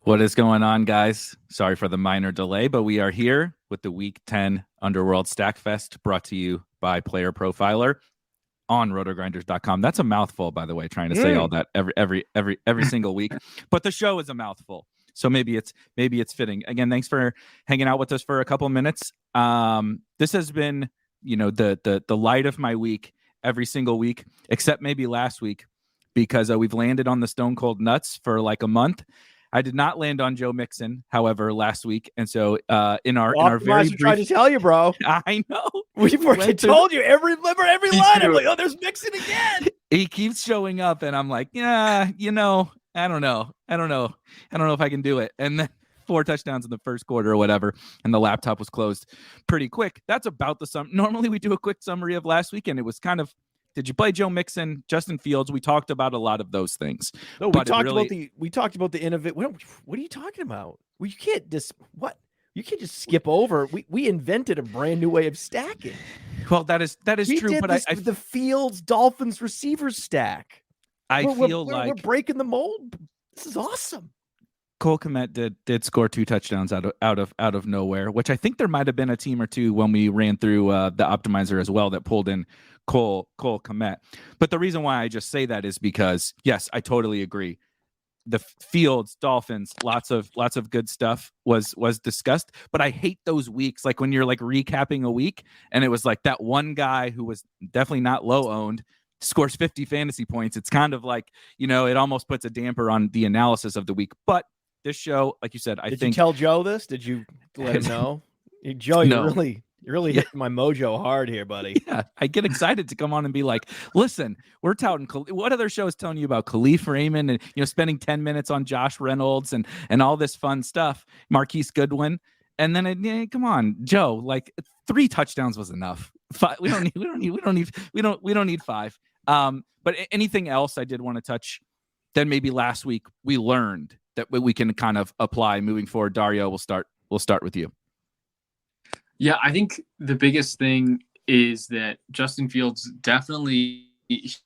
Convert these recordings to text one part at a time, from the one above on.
What is going on, guys? Sorry for the minor delay, but we are here with the Week 10 Underworld Stackfest, brought to you by Player Profiler on RotoGrinders.com. That's a mouthful, by the way, trying to say all that every single week. But the show is a mouthful, so maybe it's fitting. Again, thanks for hanging out with us for a couple minutes. This has been, the light of my week every single week, except maybe last week, because we've landed on the Stone Cold Nuts for like a month. I did not land on Joe Mixon, however, last week, and so in our very brief, trying to tell you, bro. I know We told you every line. I'm like, oh, there's Mixon again. He keeps showing up, and I'm like, yeah, I don't know if I can do it. And then 4 touchdowns in the first quarter or whatever, and the laptop was closed pretty quick. That's about the sum. Normally, we do a quick summary of last week, and it was kind of, did you play Joe Mixon, Justin Fields? We talked about a lot of those things. No, we talked about the innovate. What are you talking about? You can't just skip over. We invented a brand new way of stacking. Well, that is true. But the Fields Dolphins receivers stack. We're breaking the mold. This is awesome. Cole Kmet did score 2 touchdowns out of nowhere, which I think there might have been a team or two when we ran through the optimizer as well that pulled in Cole Kmet. But the reason why I just say that is because, yes, I totally agree. The Fields, Dolphins, lots of good stuff was discussed, but I hate those weeks, like when you're like recapping a week and it was like that one guy who was definitely not low owned scores 50 fantasy points. It's kind of like, it almost puts a damper on the analysis of the week. But this show, like you said, Did you tell Joe this? Did you let him know? Joe, No. You're really hitting my mojo hard here, buddy. Yeah, I get excited to come on and be like, listen, we're touting what other show is telling you about Khalif Raymond and spending 10 minutes on Josh Reynolds and all this fun stuff, Marquise Goodwin, and then come on, Joe, like 3 touchdowns was enough. 5, we don't need 5. But anything else I did want to touch? Then maybe last week we learned that we can kind of apply moving forward. Dario, we'll start with you. Yeah, I think the biggest thing is that Justin Fields definitely has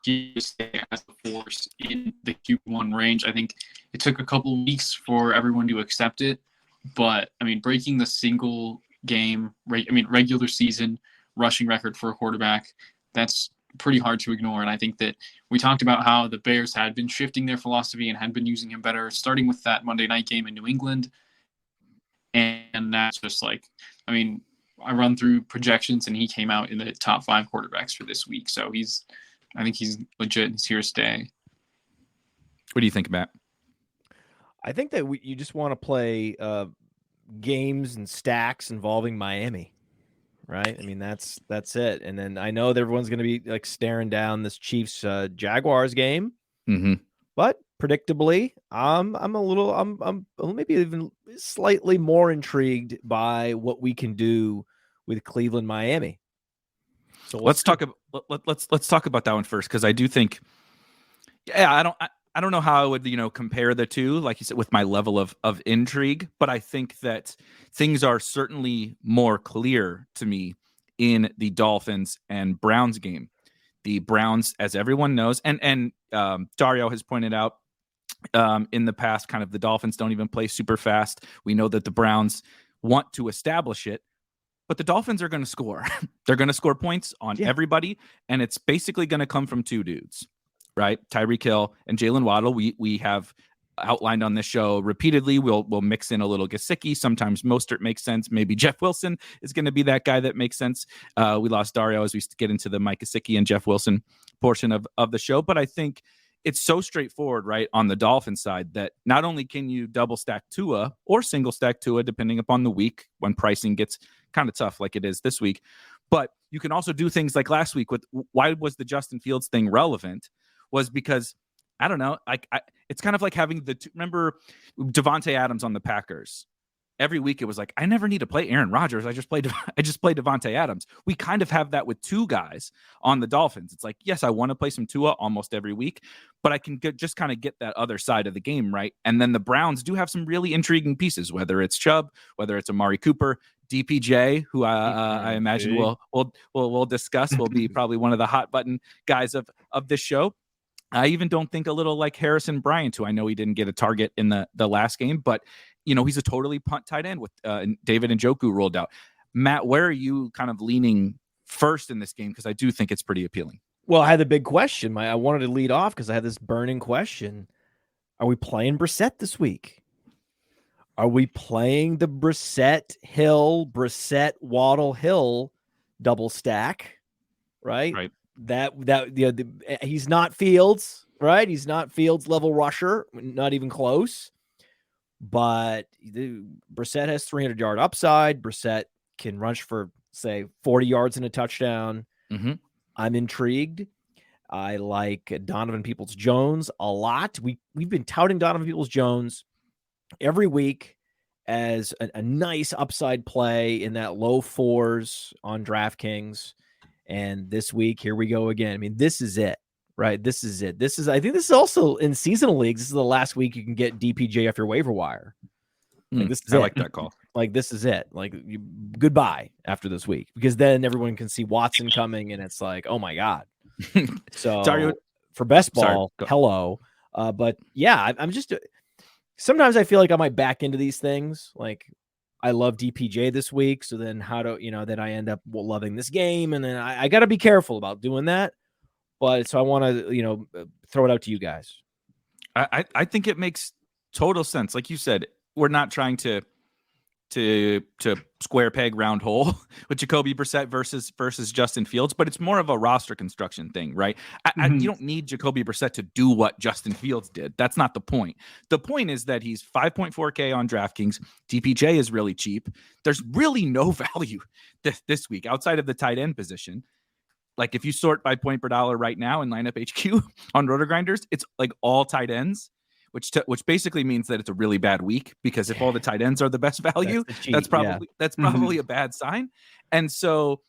a force in the Q1 range. I think it took a couple of weeks for everyone to accept it, but I mean, breaking the single game, regular season rushing record for a quarterback, that's pretty hard to ignore. And I think that we talked about how the Bears had been shifting their philosophy and had been using him better, starting with that Monday night game in New England. And that's just like, I run through projections and he came out in the top 5 quarterbacks for this week. So I think he's legit. He's here to stay. What do you think, Matt? I think that you just want to play games and stacks involving Miami, right? That's it. And then I know that everyone's going to be like staring down this Chiefs Jaguars game, but predictably, I'm maybe even slightly more intrigued by what we can do with Cleveland, Miami. So let's talk about that one first, because I do think, I don't know how I would compare the two, like you said, with my level of intrigue, but I think that things are certainly more clear to me in the Dolphins and Browns game. The Browns, as everyone knows, and Dario has pointed out in the past, kind of the Dolphins don't even play super fast. We know that the Browns want to establish it, but the Dolphins are going to score. They're going to score points on everybody, and it's basically going to come from 2 dudes, right? Tyreek Hill and Jalen Waddle. We have outlined on this show repeatedly. We'll mix in a little Gesicki. Sometimes Mostert makes sense. Maybe Jeff Wilson is going to be that guy that makes sense. We lost Dario as we get into the Mike Gesicki and Jeff Wilson portion of the show, but I think it's so straightforward, right, on the Dolphins side, that not only can you double stack Tua or single stack Tua, depending upon the week when pricing gets kind of tough like it is this week, but you can also do things like last week with why was the Justin Fields thing relevant was because, I don't know, it's kind of like having remember Devontae Adams on the Packers. Every week it was like, I never need to play Aaron Rodgers. I just play Devontae Adams. We kind of have that with 2 guys on the Dolphins. It's like, yes, I want to play some Tua almost every week, but I can just kind of get that other side of the game, right? And then the Browns do have some really intriguing pieces, whether it's Chubb, whether it's Amari Cooper, DPJ, who I imagine we'll discuss, will be probably one of the hot button guys of this show. I even don't think a little like Harrison Bryant, who I know he didn't get a target in the last game, but he's a totally punt tight end with David Njoku rolled out. Matt, where are you kind of leaning first in this game? Because I do think it's pretty appealing. Well, I had the big question. I wanted to lead off because I had this burning question. Are we playing Brissett this week? Are we playing the Brissett Waddle Hill double stack? Right. He's not Fields, right? He's not Fields level rusher, not even close. But Brissett has 300-yard upside. Brissett can rush for, say, 40 yards and a touchdown. Mm-hmm. I'm intrigued. I like Donovan Peoples-Jones a lot. We've been touting Donovan Peoples-Jones every week as a nice upside play in that low fours on DraftKings. And this week, here we go again. I mean, this is it, right? This is it. I think this is also in seasonal leagues. This is the last week you can get DPJ off your waiver wire. I like that call. Like, this is it. Like, goodbye after this week, because then everyone can see Watson coming, and it's like, oh my God. So Dario, for best ball, hello. But yeah, I'm just sometimes I feel like I might back into these things. Like, I love DPJ this week, so then then I end up loving this game, and then I got to be careful about doing that. But so I want to throw it out to you guys. I think it makes total sense. Like you said, we're not trying to square peg round hole with Jacoby Brissett versus Justin Fields, but it's more of a roster construction thing, right? You don't need Jacoby Brissett to do what Justin Fields did. That's not the point. The point is that he's 5.4K on DraftKings. DPJ is really cheap. There's really no value this week outside of the tight end position. Like, if you sort by point per dollar right now in lineup HQ on RotoGrinders, it's like all tight ends, which basically means that it's a really bad week, because if all the tight ends are the best value, that's probably a bad sign. And so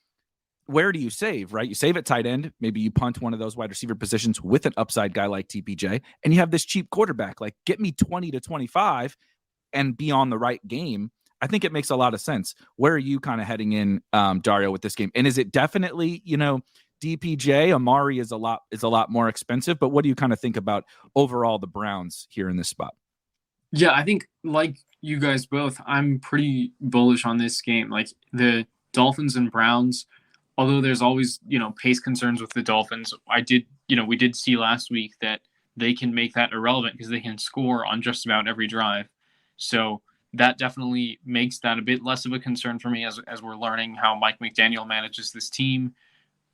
where do you save, right? You save at tight end. Maybe you punt one of those wide receiver positions with an upside guy like TPJ, and you have this cheap quarterback. Like, get me 20 to 25 and be on the right game. I think it makes a lot of sense. Where are you kind of heading in, Dario, with this game? And is it definitely, DPJ? Amari is a lot more expensive, but what do you kind of think about overall the Browns here in this spot? Yeah, I think, like you guys both, I'm pretty bullish on this game. Like, the Dolphins and Browns, although there's always, pace concerns with the Dolphins, we did see last week that they can make that irrelevant because they can score on just about every drive. So that definitely makes that a bit less of a concern for me as we're learning how Mike McDaniel manages this team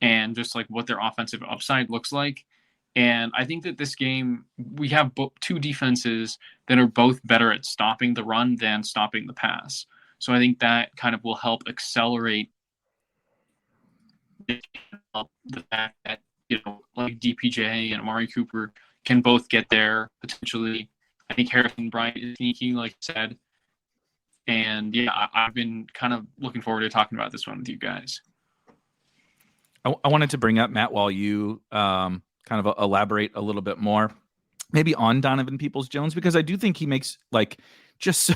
and just like what their offensive upside looks like. And I think that this game, we have two defenses that are both better at stopping the run than stopping the pass. So I think that kind of will help accelerate the fact that, like DPJ and Amari Cooper can both get there potentially. I think Harrison Bryant is sneaky, like I said. And yeah, I've been kind of looking forward to talking about this one with you guys. I wanted to bring up, Matt, while you kind of elaborate a little bit more, maybe on Donovan Peoples-Jones, because I do think he makes like just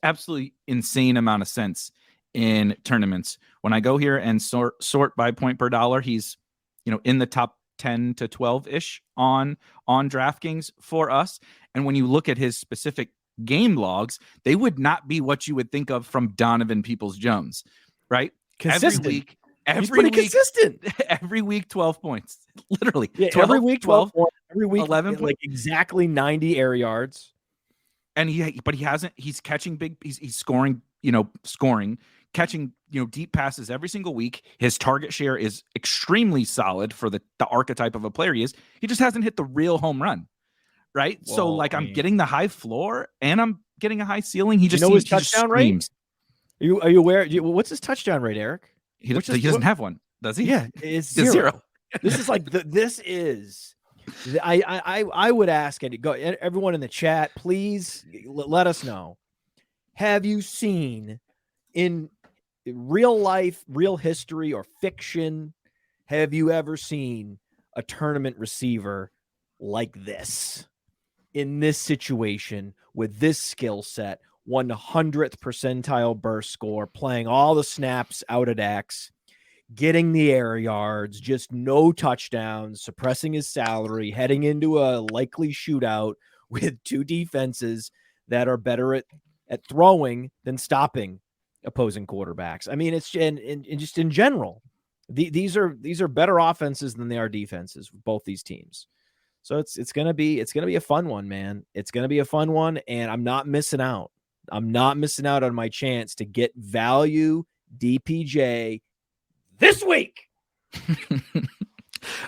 absolutely insane amount of sense in tournaments. When I go here and sort by point per dollar, he's in the top 10 to 12-ish on DraftKings for us. And when you look at his specific game logs, they would not be what you would think of from Donovan Peoples-Jones, right? Consistent. Every week, consistent. Every week, 12 points. Literally. Yeah, 12, every week, 12 points. Every week, 11 like exactly 90 air yards. And he's catching he's scoring, catching, deep passes every single week. His target share is extremely solid for the archetype of a player he is. He just hasn't hit the real home run. Right. Well, so like, I'm getting the high floor and I'm getting a high ceiling. He just his touchdown rate? Are you aware? What's his touchdown rate, Eric? He doesn't have one, does he? Yeah, it's zero. This is like I would ask everyone in the chat, please let us know. Have you seen in real life, real history, or fiction? Have you ever seen a tournament receiver like this in this situation with this skill set? 100th percentile burst score, playing all the snaps out at X. getting the air yards, just no touchdowns, suppressing his salary, heading into a likely shootout with two defenses that are better at throwing than stopping opposing quarterbacks. I mean, it's and just in general, these are better offenses than they are defenses, both these teams. So it's gonna be a fun one, man. It's gonna be a fun one, and I'm not missing out. I'm not missing out on my chance to get value DPJ this week.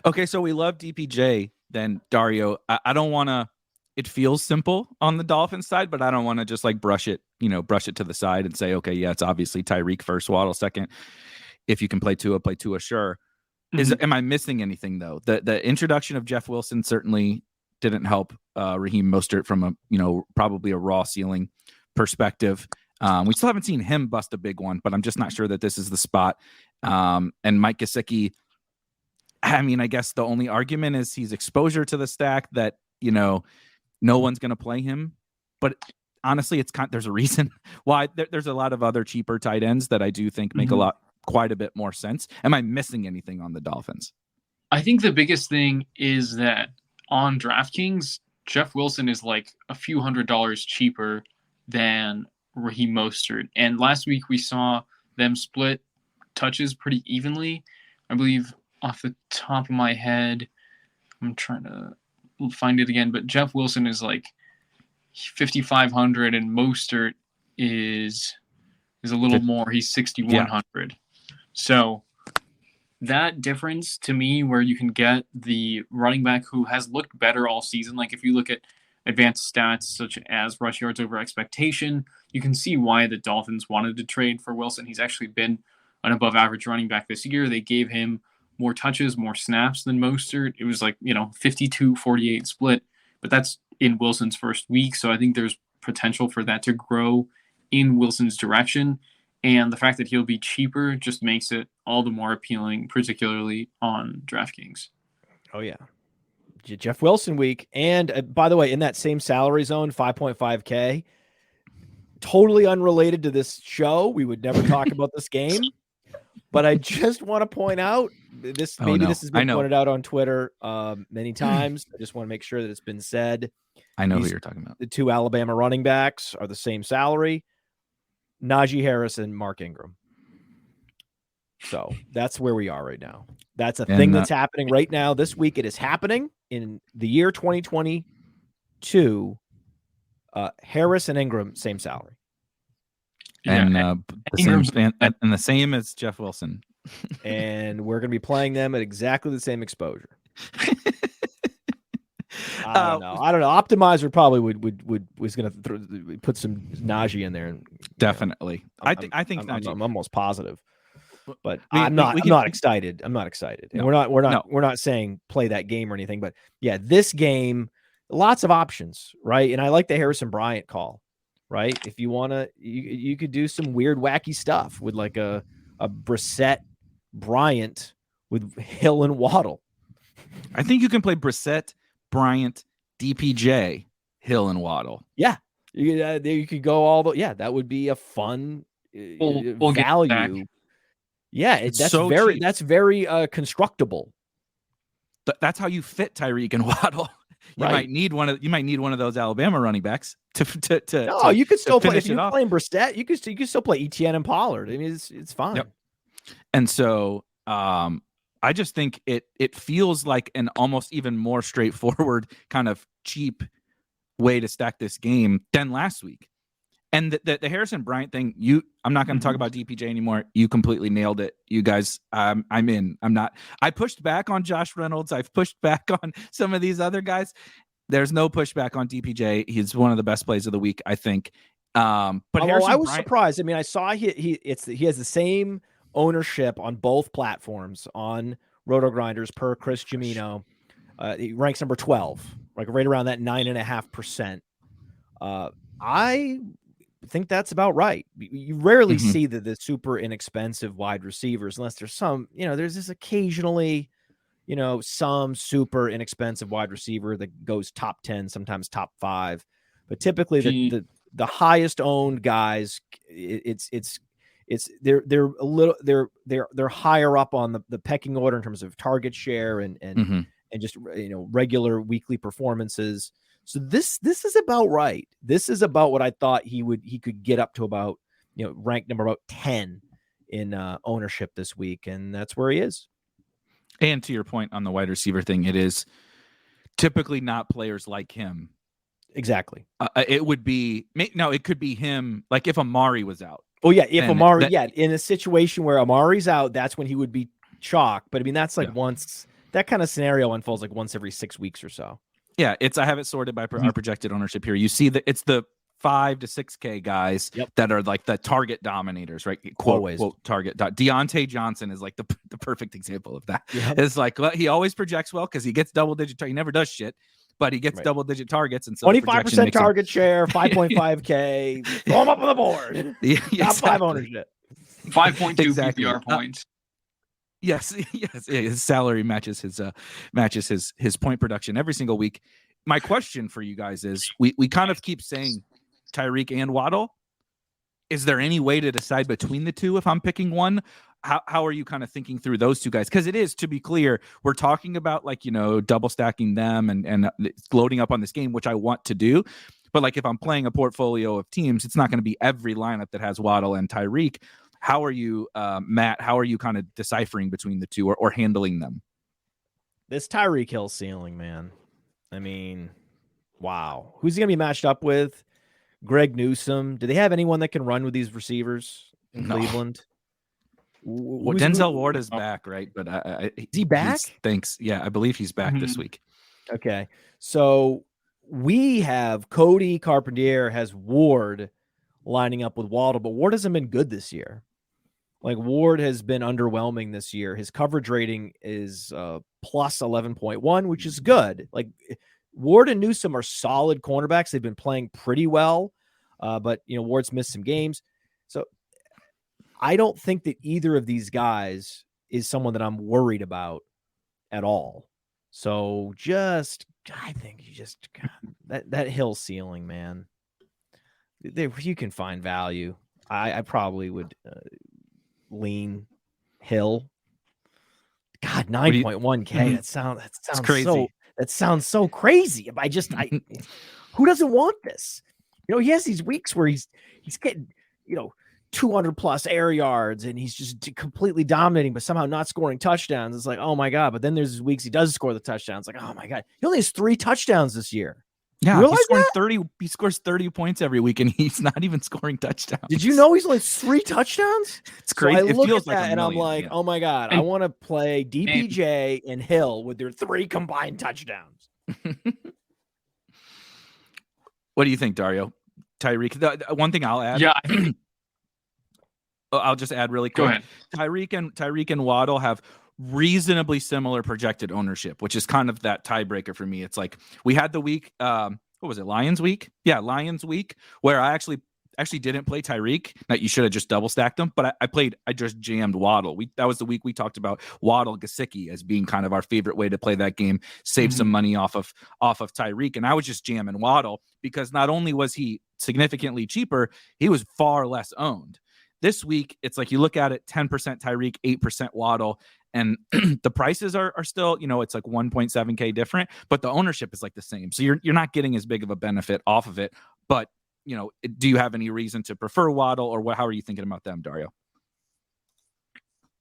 Okay, so we love DPJ. Then Dario, I don't want to. It feels simple on the Dolphins side, but I don't want to just like brush it to the side and say, okay, yeah, it's obviously Tyreek first, Waddle second. If you can play Tua, sure. Am I missing anything though? The introduction of Jeff Wilson certainly didn't help Raheem Mostert from a probably a raw ceiling perspective. We still haven't seen him bust a big one, but I'm just not sure that this is the spot. And Mike Gesicki, I mean, I guess the only argument is he's exposure to the stack that no one's going to play him. But honestly, there's a reason why. There's a lot of other cheaper tight ends that I do think make quite a bit more sense. Am I missing anything on the Dolphins? I think the biggest thing is that on DraftKings, Jeff Wilson is like a few $100s cheaper than Raheem Mostert. And last week we saw them split touches pretty evenly. I believe off the top of my head, I'm trying to find it again, but Jeff Wilson is like 5,500 and Mostert is a little more. He's 6,100. Yeah. So that difference to me, where you can get the running back who has looked better all season, like if you look at advanced stats such as rush yards over expectation, you can see why the Dolphins wanted to trade for Wilson. He's actually been an above average running back this year. They gave him more touches, more snaps than Mostert. It was like, 52-48 split, but that's in Wilson's first week. So I think there's potential for that to grow in Wilson's direction. And the fact that he'll be cheaper just makes it all the more appealing, particularly on DraftKings. Oh, yeah. Jeff Wilson week. And by the way, in that same salary zone, 5.5K, totally unrelated to this show. We would never talk about this game. But I just want to point out this. Maybe this has been pointed out on Twitter many times. I just want to make sure that it's been said. I know who you're talking about. The two Alabama running backs are the same salary. Najee Harris and Mark Ingram. So that's where we are right now. That's a thing that's happening right now. This week it is happening in the year 2022. Harris and Ingram, same salary. And the same as Jeff Wilson. And we're going to be playing them at exactly the same exposure. I don't know. Optimizer probably was going to put some Najee in there. And, definitely. I think Najee. I'm almost positive. But I'm not excited. I'm not excited. And we're not saying play that game or anything, but yeah, this game, lots of options, right? And I like the Harrison Bryant call, right? If you want to, you could do some weird, wacky stuff with like a Brissett Bryant with Hill and Waddle. I think you can play Brissett, Bryant, DPJ, Hill and Waddle. Yeah. You could go that would be a fun value. Yeah, that's very constructible. That's how you fit Tyreek and Waddle. You might need one of those Alabama running backs to you could still play if you're playing Brissett. You could still play Etienne and Pollard. I mean, it's fine. Yep. And so I just think it feels like an almost even more straightforward kind of cheap way to stack this game than last week. And the Harrison Bryant thing, I'm not going to talk about DPJ anymore. You completely nailed it. You guys, I'm in. I'm not. I pushed back on Josh Reynolds. I've pushed back on some of these other guys. There's no pushback on DPJ. He's one of the best plays of the week, I think. But I was surprised. I mean, I saw he has the same ownership on both platforms on RotoGrinders per Chris Gimino. He ranks number 12, like right around that 9.5%. I think that's about right. You rarely see the super inexpensive wide receivers unless there's some, there's this occasionally, some super inexpensive wide receiver that goes top 10, sometimes top 5. But typically the highest owned guys, it's they're a little they're higher up on the pecking order in terms of target share and just regular weekly performances. So this is about right. This is about what I thought he could get up to about, ranked number about 10 in ownership this week, and that's where he is. And to your point on the wide receiver thing, it is typically not players like him. Exactly. It would be it could be him, like if Amari was out. Oh yeah, if Amari, in a situation where Amari's out, that's when he would be chalk. But I mean, that's like once that kind of scenario unfolds like once every 6 weeks or so. Yeah, I have it sorted by our projected ownership here. You see that it's the 5 to 6K guys that are like the target dominators, right? Quote target. Deontay Johnson is like the perfect example of that. Yep. It's like, well, he always projects well because he gets double digit. He never does shit, but he gets double digit targets, and so 25% target share, 5.5K. Throw him up on the board. Top 5 ownership. 5.2 PPR points. Yes, his salary matches his point production every single week. My question for you guys is, we kind of keep saying Tyreek and Waddle. Is there any way to decide between the two if I'm picking one? How are you kind of thinking through those two guys? Because it is, to be clear, we're talking about like, double stacking them and loading up on this game, which I want to do. But like if I'm playing a portfolio of teams, it's not going to be every lineup that has Waddle and Tyreek. How are you, Matt? How are you kind of deciphering between the two or handling them? This Tyreek Hill ceiling, man. I mean, wow. Who's he going to be matched up with? Greg Newsome. Do they have anyone that can run with these receivers in Cleveland? Well, Denzel Ward is back, right? But is he back? Thanks. Yeah, I believe he's back this week. Okay. So we have Cody Carpentier has Ward lining up with Waddle, but Ward hasn't been good this year. Like Ward has been underwhelming this year. His coverage rating is plus 11.1, which is good. Like Ward and Newsome are solid cornerbacks. They've been playing pretty well, but Ward's missed some games. So I don't think that either of these guys is someone that I'm worried about at all. So I think that Hill ceiling, man. You can find value. I probably would lean Hill. God, 9.1K. That sounds crazy. That sounds so crazy. Who doesn't want this? He has these weeks where he's getting 200 plus air yards and he's just completely dominating, but somehow not scoring touchdowns. It's like, oh my God. But then there's weeks he does score the touchdowns. Like, oh my God, he only has 3 touchdowns this year. Yeah, he scores 30 points every week, and he's not even scoring touchdowns. Did you know he's only 3 touchdowns? It's crazy. So I look at that and I'm like, oh my God, I want to play DPJ and Hill with their 3 combined touchdowns. What do you think, Dario? Tyreek. The one thing I'll add. Yeah. I'll just add really quick. Go ahead. Tyreek and Waddle have reasonably similar projected ownership, which is kind of that tiebreaker for me. It's like we had the week, what was it, Lions week? Yeah, Lions week, where I actually didn't play Tyreek. Now you should have just double stacked them, but I just jammed Waddle. That was the week we talked about Waddle Gesicki as being kind of our favorite way to play that game, save some money off of Tyreek, and I was just jamming Waddle because not only was he significantly cheaper, he was far less owned. This week, it's like you look at it, 10% Tyreek, 8% Waddle, and the prices are still, it's like 1.7K different, but the ownership is like the same. So you're not getting as big of a benefit off of it. But, do you have any reason to prefer Waddle, or how are you thinking about them, Dario?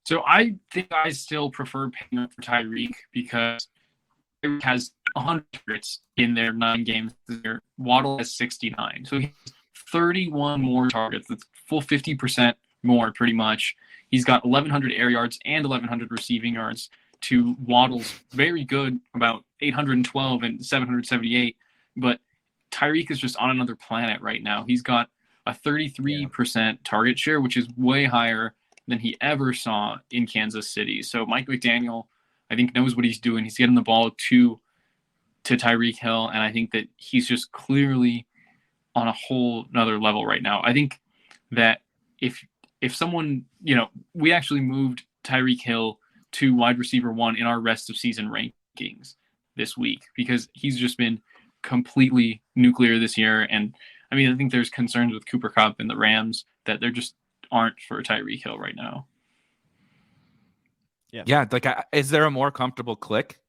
So I think I still prefer paying up for Tyreek because Tyreek has 100 targets in their 9 games this year. Waddle has 69. So he has 31 more targets. That's full 50% more, pretty much. He's got 1,100 air yards and 1,100 receiving yards to Waddle's very good, about 812 and 778. But Tyreek is just on another planet right now. He's got a 33% target share, which is way higher than he ever saw in Kansas City. So Mike McDaniel, I think, knows what he's doing. He's getting the ball to Tyreek Hill, and I think that he's just clearly on a whole nother level right now. I think that if someone, we actually moved Tyreek Hill to wide receiver 1 in our rest of season rankings this week because he's just been completely nuclear this year. And I mean, I think there's concerns with Cooper Kupp and the Rams that they're just aren't for Tyreek Hill right now. Yeah. Like, is there a more comfortable click?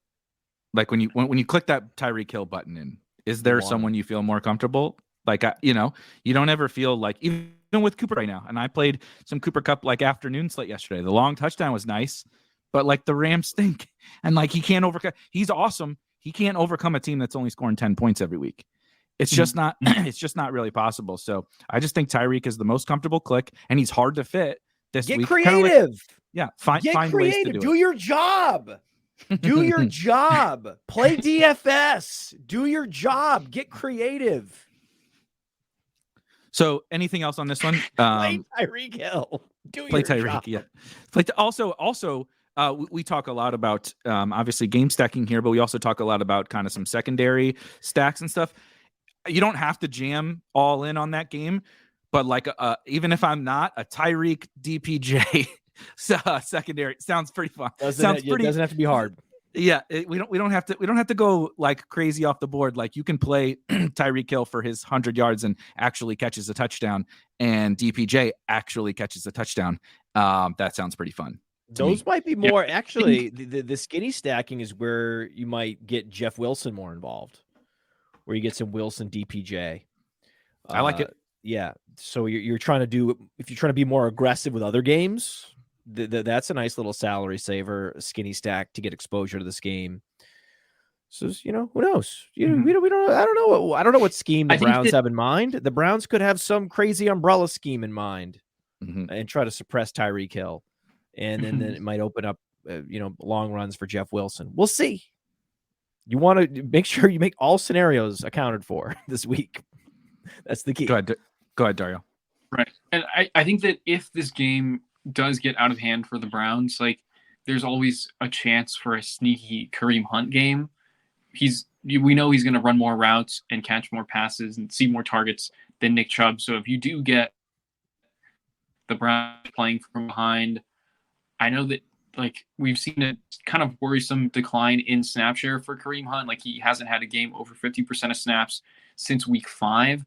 Like when you click that Tyreek Hill button in, is there someone you feel more comfortable? Like, you don't ever feel like, even with Cooper right now. And I played some Cooper Cup like afternoon slate yesterday. The long touchdown was nice, but like the Rams stink, and like he can't overcome. He's awesome. He can't overcome a team that's only scoring 10 points every week. It's just not. It's just not really possible. So I just think Tyreek is the most comfortable click, and he's hard to fit this week. Get creative. Find creative. ways to do your job. Do your job. Play DFS. Do your job. Get creative. So anything else on this one? Play Tyreek Hill. Play Tyreek. Yeah. Also, we talk a lot about obviously game stacking here, but we also talk a lot about kind of some secondary stacks and stuff. You don't have to jam all in on that game, but like even if I'm not, a Tyreek DPJ secondary sounds pretty fun. Doesn't have to be hard. Yeah, we don't have to go like crazy off the board. Like you can play Tyreek Hill for his 100 yards and actually catches a touchdown, and DPJ actually catches a touchdown. That sounds pretty fun. Those might be more actually. The skinny stacking is where you might get Jeff Wilson more involved, where you get some Wilson DPJ. I like it. Yeah. So you're trying to do, if you're trying to be more aggressive with other games, that's a nice little salary saver, a skinny stack to get exposure to this game. So, who knows? We don't. I don't know what scheme the Browns have in mind. The Browns could have some crazy umbrella scheme in mind and try to suppress Tyreek Hill, and then it might open up, long runs for Jeff Wilson. We'll see. You want to make sure you make all scenarios accounted for this week. That's the key. Go ahead, Dario. Right, and I think that if this game does get out of hand for the Browns, like there's always a chance for a sneaky Kareem Hunt game. We know he's going to run more routes and catch more passes and see more targets than Nick Chubb. So if you do get the Browns playing from behind, I know that like we've seen a kind of worrisome decline in snap share for Kareem Hunt. Like he hasn't had a game over 50% of snaps since week 5,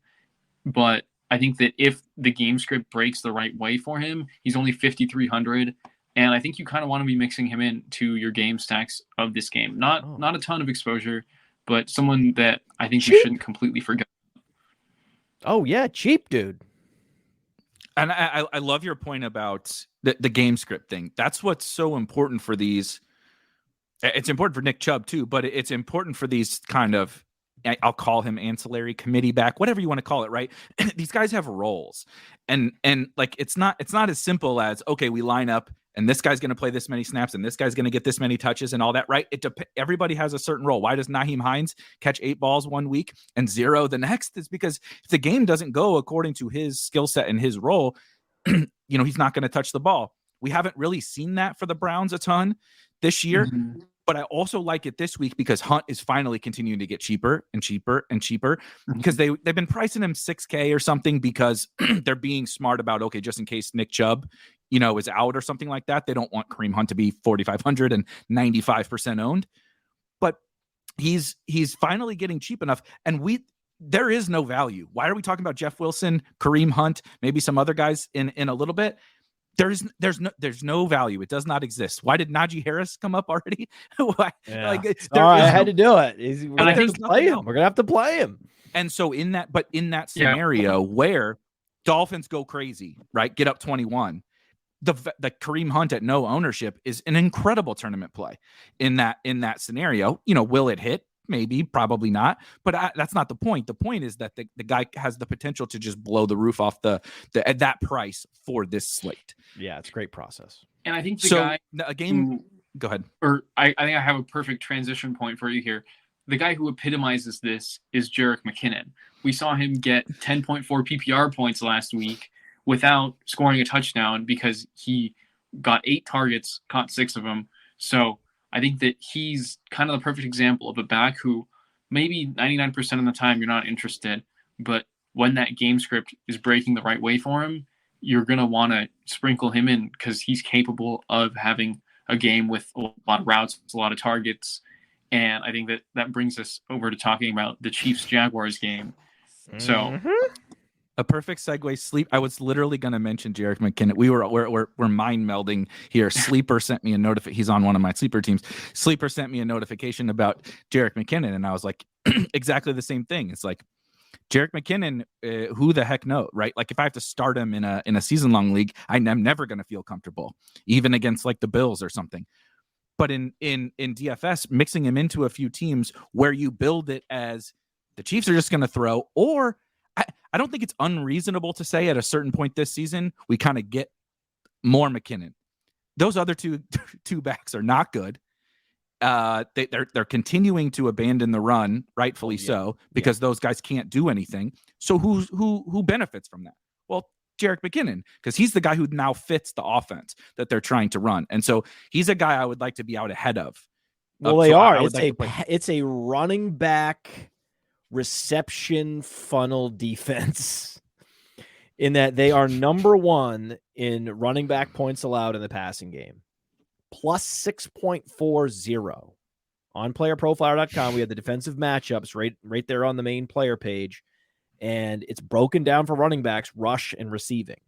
but I think that if the game script breaks the right way for him, he's only 5,300, and I think you kind of want to be mixing him into your game stacks of this game. Not a ton of exposure, but someone that I think we shouldn't completely forget. Oh yeah, cheap dude. And I love your point about the game script thing. That's what's so important for these. It's important for Nick Chubb too, but it's important for these kind of, I'll call him ancillary committee back, whatever you want to call it, right? These guys have roles, and like it's not as simple as, okay, we line up and this guy's going to play this many snaps and this guy's going to get this many touches and all that, right? Everybody has a certain role. Why does Nyheim Hines catch 8 balls one week and 0 the next? It's because if the game doesn't go according to his skill set and his role, he's not going to touch the ball. We haven't really seen that for the Browns a ton this year. But I also like it this week because Hunt is finally continuing to get cheaper and cheaper and cheaper, because they've been pricing him $6,000 or something because they're being smart about, okay, just in case Nick Chubb, is out or something like that. They don't want Kareem Hunt to be 4,500 and 95% owned. But he's finally getting cheap enough, and there is no value. Why are we talking about Jeff Wilson, Kareem Hunt, maybe some other guys in a little bit? There's no value. It does not exist. Why did Najee Harris come up already? Why? Yeah. I had to do it. We're gonna have to play him. Else. We're gonna have to play him. And so in that scenario where Dolphins go crazy, right? Get up 21. The Kareem Hunt at no ownership is an incredible tournament play in that scenario. Will it hit? Maybe, probably not. But that's not the point. The point is that the guy has the potential to just blow the roof off at that price for this slate. Yeah, it's a great process. And I think go ahead. Or I think I have a perfect transition point for you here. The guy who epitomizes this is Jerick McKinnon. We saw him get 10.4 PPR points last week without scoring a touchdown because he got 8 targets, caught 6 of them. So I think that he's kind of the perfect example of a back who maybe 99% of the time you're not interested, but when that game script is breaking the right way for him, you're going to want to sprinkle him in because he's capable of having a game with a lot of routes, a lot of targets. And I think that brings us over to talking about the Chiefs-Jaguars game. So A perfect segue. Sleep. I was literally going to mention Jerick McKinnon. We're mind melding here. Sleeper sent me a notification. He's on one of my sleeper teams. Sleeper sent me a notification about Jerick McKinnon, and I was like, exactly the same thing. It's like Jerick McKinnon. Who the heck knows, right? Like if I have to start him in a season long league, I'm never going to feel comfortable, even against like the Bills or something. But in DFS, mixing him into a few teams where you build it as the Chiefs are just going to throw, or I don't think it's unreasonable to say at a certain point this season, we kind of get more McKinnon. Those other two backs are not good. They're continuing to abandon the run, rightfully so, because those guys can't do anything. So who benefits from that? Well, Jerick McKinnon, because he's the guy who now fits the offense that they're trying to run. And so he's a guy I would like to be out ahead of. Well, they are. It's a running back reception funnel defense in that they are number one in running back points allowed in the passing game, plus 6.40. On playerprofiler.com, we have the defensive matchups right there on the main player page, and it's broken down for running backs, rush, and receiving.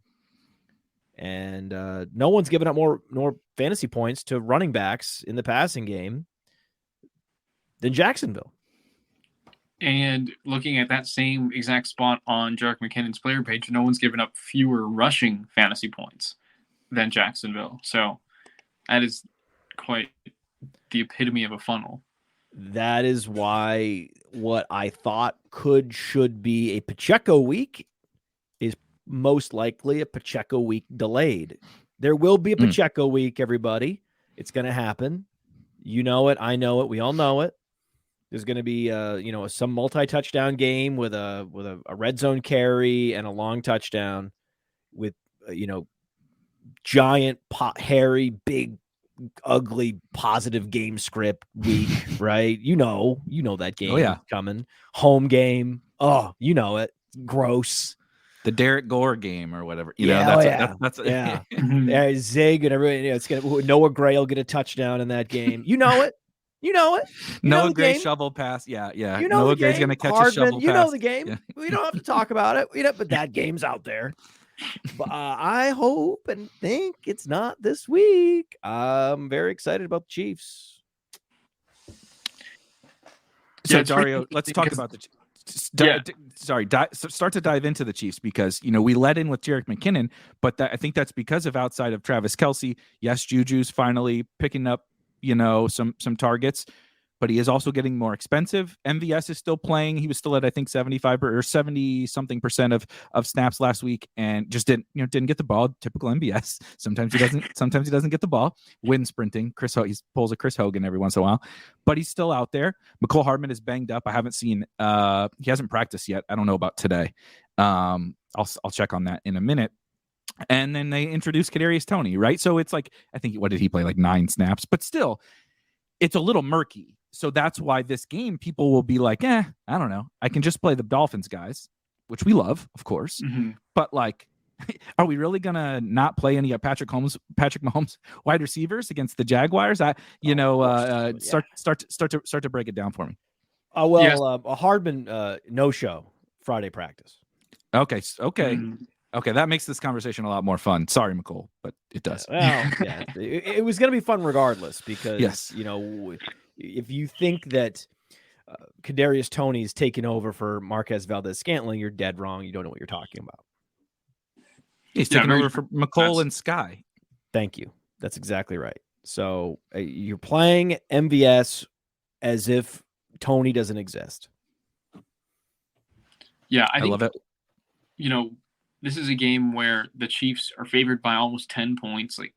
And no one's given up more fantasy points to running backs in the passing game than Jacksonville. And looking at that same exact spot on Jerick McKinnon's player page, no one's given up fewer rushing fantasy points than Jacksonville. So that is quite the epitome of a funnel. That is why what I thought should be a Pacheco week is most likely a Pacheco week delayed. There will be a Pacheco week, everybody. It's going to happen. You know it. I know it. We all know it. There's going to be, some multi-touchdown game with a red zone carry and a long touchdown with, giant, hairy, big, ugly, positive game script week, right? You know that game coming. Home game. Oh, you know it. Gross. The Derek Gore game or whatever. That's Zig and everybody. It's gonna. Noah Gray will get a touchdown in that game. You know it. Noah Gray shovel pass. Yeah. Noah Gray's going to catch a shovel pass. You know the game. Yeah. We don't have to talk about it. But that game's out there. But I hope and think it's not this week. I'm very excited about the Chiefs. So, Dario, let's talk about the Chiefs. Start to dive into the Chiefs because, we led in with Jerick McKinnon, but I think that's because of outside of Travis Kelce. Yes, Juju's finally picking up some targets, but he is also getting more expensive. MVS is still playing. He was still at, I think, 75 or 70 something percent of snaps last week and just didn't get the ball. Typical MVS. Sometimes he doesn't get the ball. Wind sprinting. He pulls a Chris Hogan every once in a while, but he's still out there. McCole Hardman is banged up. I haven't seen, he hasn't practiced yet. I don't know about today. I'll check on that in a minute. And then they introduced Kadarius Toney, right? So it's like, I think, what did he play? Like 9 snaps, but still it's a little murky. So that's why this game, people will be like, I don't know. I can just play the Dolphins guys, which we love, of course. Mm-hmm. But like, are we really going to not play any Patrick Mahomes wide receivers against the Jaguars? Start to break it down for me. A Hardman no show Friday practice. Okay. Mm-hmm. Okay, that makes this conversation a lot more fun. Sorry, McCole, but it does. It was going to be fun regardless because, if you think that Kadarius Toney is taking over for Marquez Valdez-Scantling, you're dead wrong. You don't know what you're talking about. He's taking over for McCole and Sky. Thank you. That's exactly right. So you're playing MVS as if Toney doesn't exist. Yeah, I love it. This is a game where the Chiefs are favored by almost 10 points. Like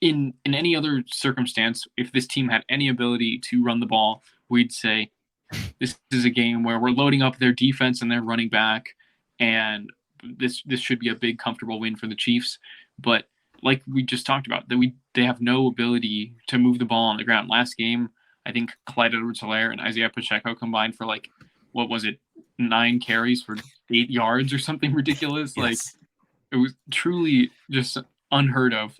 in any other circumstance, if this team had any ability to run the ball, we'd say this is a game where we're loading up their defense and their running back, and this should be a big, comfortable win for the Chiefs. But like we just talked about, they have no ability to move the ball on the ground. Last game, I think Clyde Edwards-Helaire and Isaiah Pacheco combined for 9 carries for 8 yards or something ridiculous. Yes. Like it was truly just unheard of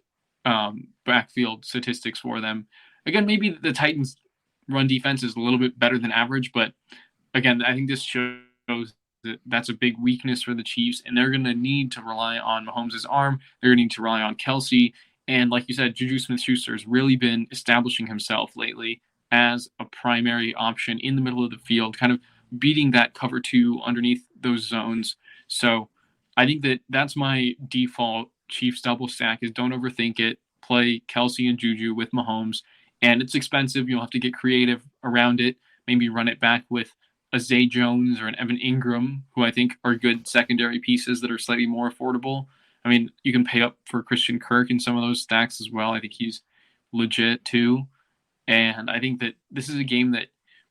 backfield statistics for them. Again, maybe the Titans run defense is a little bit better than average, but again, I think this shows that's a big weakness for the Chiefs, and they're going to need to rely on Mahomes' arm. They're going to need to rely on Kelley. And like you said, Juju Smith-Schuster has really been establishing himself lately as a primary option in the middle of the field, kind of beating that cover two underneath those zones. So I think that's my default Chiefs double stack is don't overthink it. Play Kelley and Juju with Mahomes. And it's expensive. You'll have to get creative around it. Maybe run it back with a Zay Jones or an Evan Ingram, who I think are good secondary pieces that are slightly more affordable. I mean, you can pay up for Christian Kirk in some of those stacks as well. I think he's legit too. And I think that this is a game that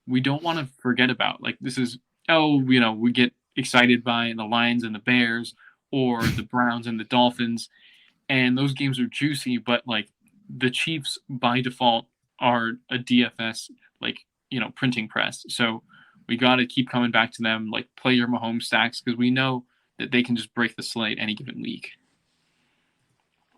we don't want to forget about. Like this is, we get excited by the Lions and the Bears or the Browns and the Dolphins. And those games are juicy, but like the Chiefs by default are a DFS, printing press. So we got to keep coming back to them, like play your Mahomes stacks, because we know that they can just break the slate any given week.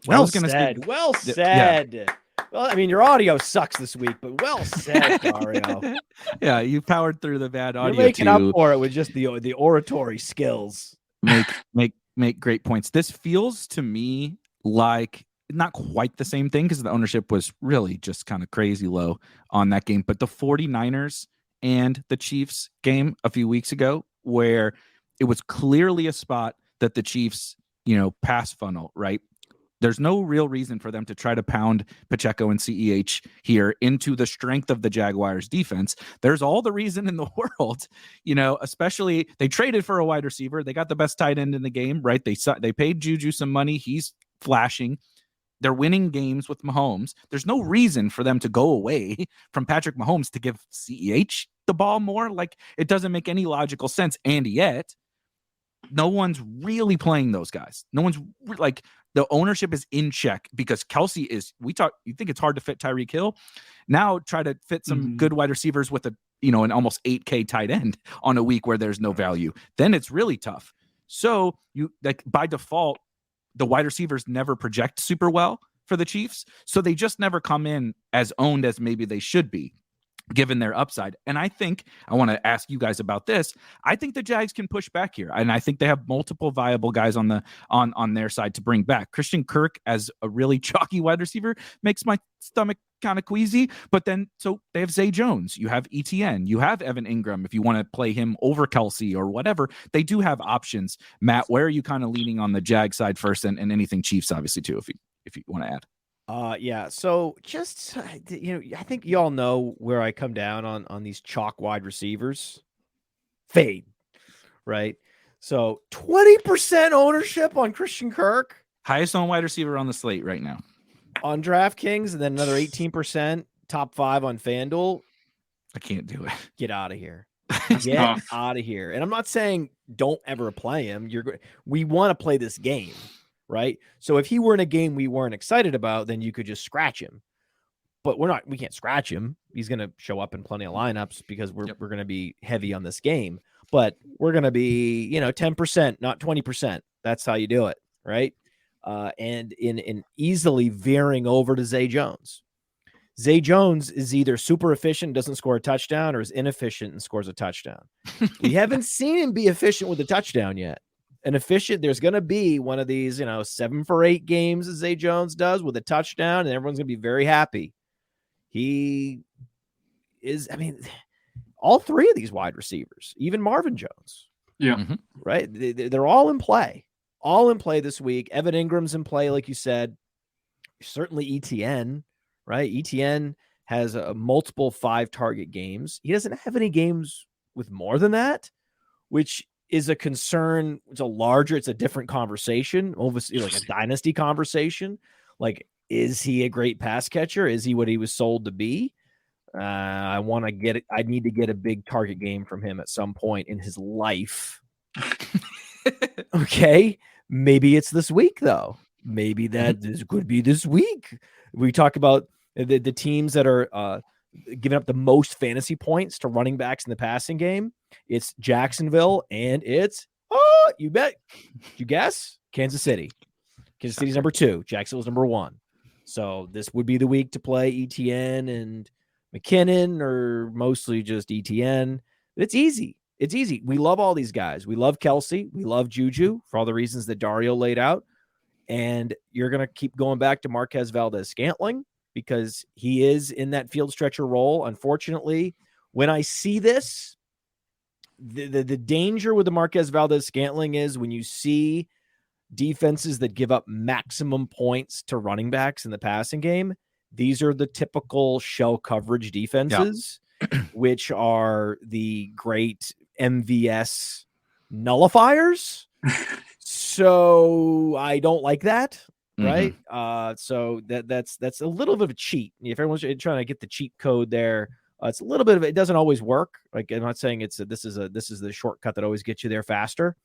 Well said. Well said. Yeah. Well, I mean, your audio sucks this week, but well said, Dario. Yeah, you powered through the bad audio. You're making up for it with just the oratory skills. Make great points. This feels to me like not quite the same thing because the ownership was really just kind of crazy low on that game. But the 49ers and the Chiefs game a few weeks ago, where it was clearly a spot that the Chiefs, pass funnel, right? There's no real reason for them to try to pound Pacheco and CEH here into the strength of the Jaguars defense. There's all the reason in the world, especially they traded for a wide receiver. They got the best tight end in the game, right? They paid Juju some money. He's flashing. They're winning games with Mahomes. There's no reason for them to go away from Patrick Mahomes to give CEH the ball more. Like, it doesn't make any logical sense. And yet, no one's really playing those guys. No one's like, the ownership is in check because Kelley is, you think it's hard to fit Tyreek Hill. Now try to fit some good wide receivers with an almost 8K tight end on a week where there's no value. Then it's really tough. So by default, the wide receivers never project super well for the Chiefs. So they just never come in as owned as maybe they should be, given their upside. And I think I want to ask you guys about this. I think the Jags can push back here. And I think they have multiple viable guys on their side to bring back. Christian Kirk as a really chalky wide receiver makes my stomach kind of queasy. But then, so they have Zay Jones. You have ETN. You have Evan Ingram if you want to play him over Kelley or whatever. They do have options. Matt, where are you kind of leaning on the Jag side first and anything Chiefs, obviously, too, if you want to add? Yeah. So just, I think y'all know where I come down on these chalk wide receivers. Fade, right? So 20% ownership on Christian Kirk. Highest owned wide receiver on the slate right now. On DraftKings, and then another 18%, top 5 on FanDuel. I can't do it. Get out of here. Get out of here. And I'm not saying don't ever play him. We want to play this game. Right. So if he were in a game we weren't excited about, then you could just scratch him. But we can't scratch him. He's going to show up in plenty of lineups because we're going to be heavy on this game. But we're going to be, 10%, not 20%. That's how you do it. Right. And in easily veering over to Zay Jones. Zay Jones is either super efficient, doesn't score a touchdown, or is inefficient and scores a touchdown. We haven't seen him be efficient with a touchdown yet. And efficient, there's going to be one of these, 7 for 8 games as Zay Jones does with a touchdown, and everyone's going to be very happy. He is, all 3 of these wide receivers, even Marvin Jones. Yeah. Mm-hmm. Right? They're all in play. All in play this week. Evan Ingram's in play, like you said. Certainly ETN, right? ETN has multiple 5-target games. He doesn't have any games with more than that, which is a concern. It's a different conversation, obviously, like a dynasty conversation. Like, is he a great pass catcher? Is he what he was sold to be? I need to get a big target game from him at some point in his life. Okay. Maybe it's this week, though. Maybe could be this week. We talk about the teams that are giving up the most fantasy points to running backs in the passing game. It's Jacksonville, and it's, you bet. You guess? Kansas City. Kansas City's number 2. Jacksonville's number 1. So this would be the week to play ETN and McKinnon, or mostly just ETN. It's easy. It's easy. We love all these guys. We love Kelsey. We love Juju for all the reasons that Dario laid out. And you're going to keep going back to Marquez Valdez-Scantling because he is in that field stretcher role. Unfortunately, when I see this, the danger with the Marquez Valdez-Scantling is when you see defenses that give up maximum points to running backs in the passing game, these are the typical shell coverage defenses, which are the great MVS nullifiers. So I don't like that. Right. So that's a little bit of a cheat. If everyone's trying to get the cheat code there, it's a little bit of it doesn't always work. Like, I'm not saying this is the shortcut that always gets you there faster,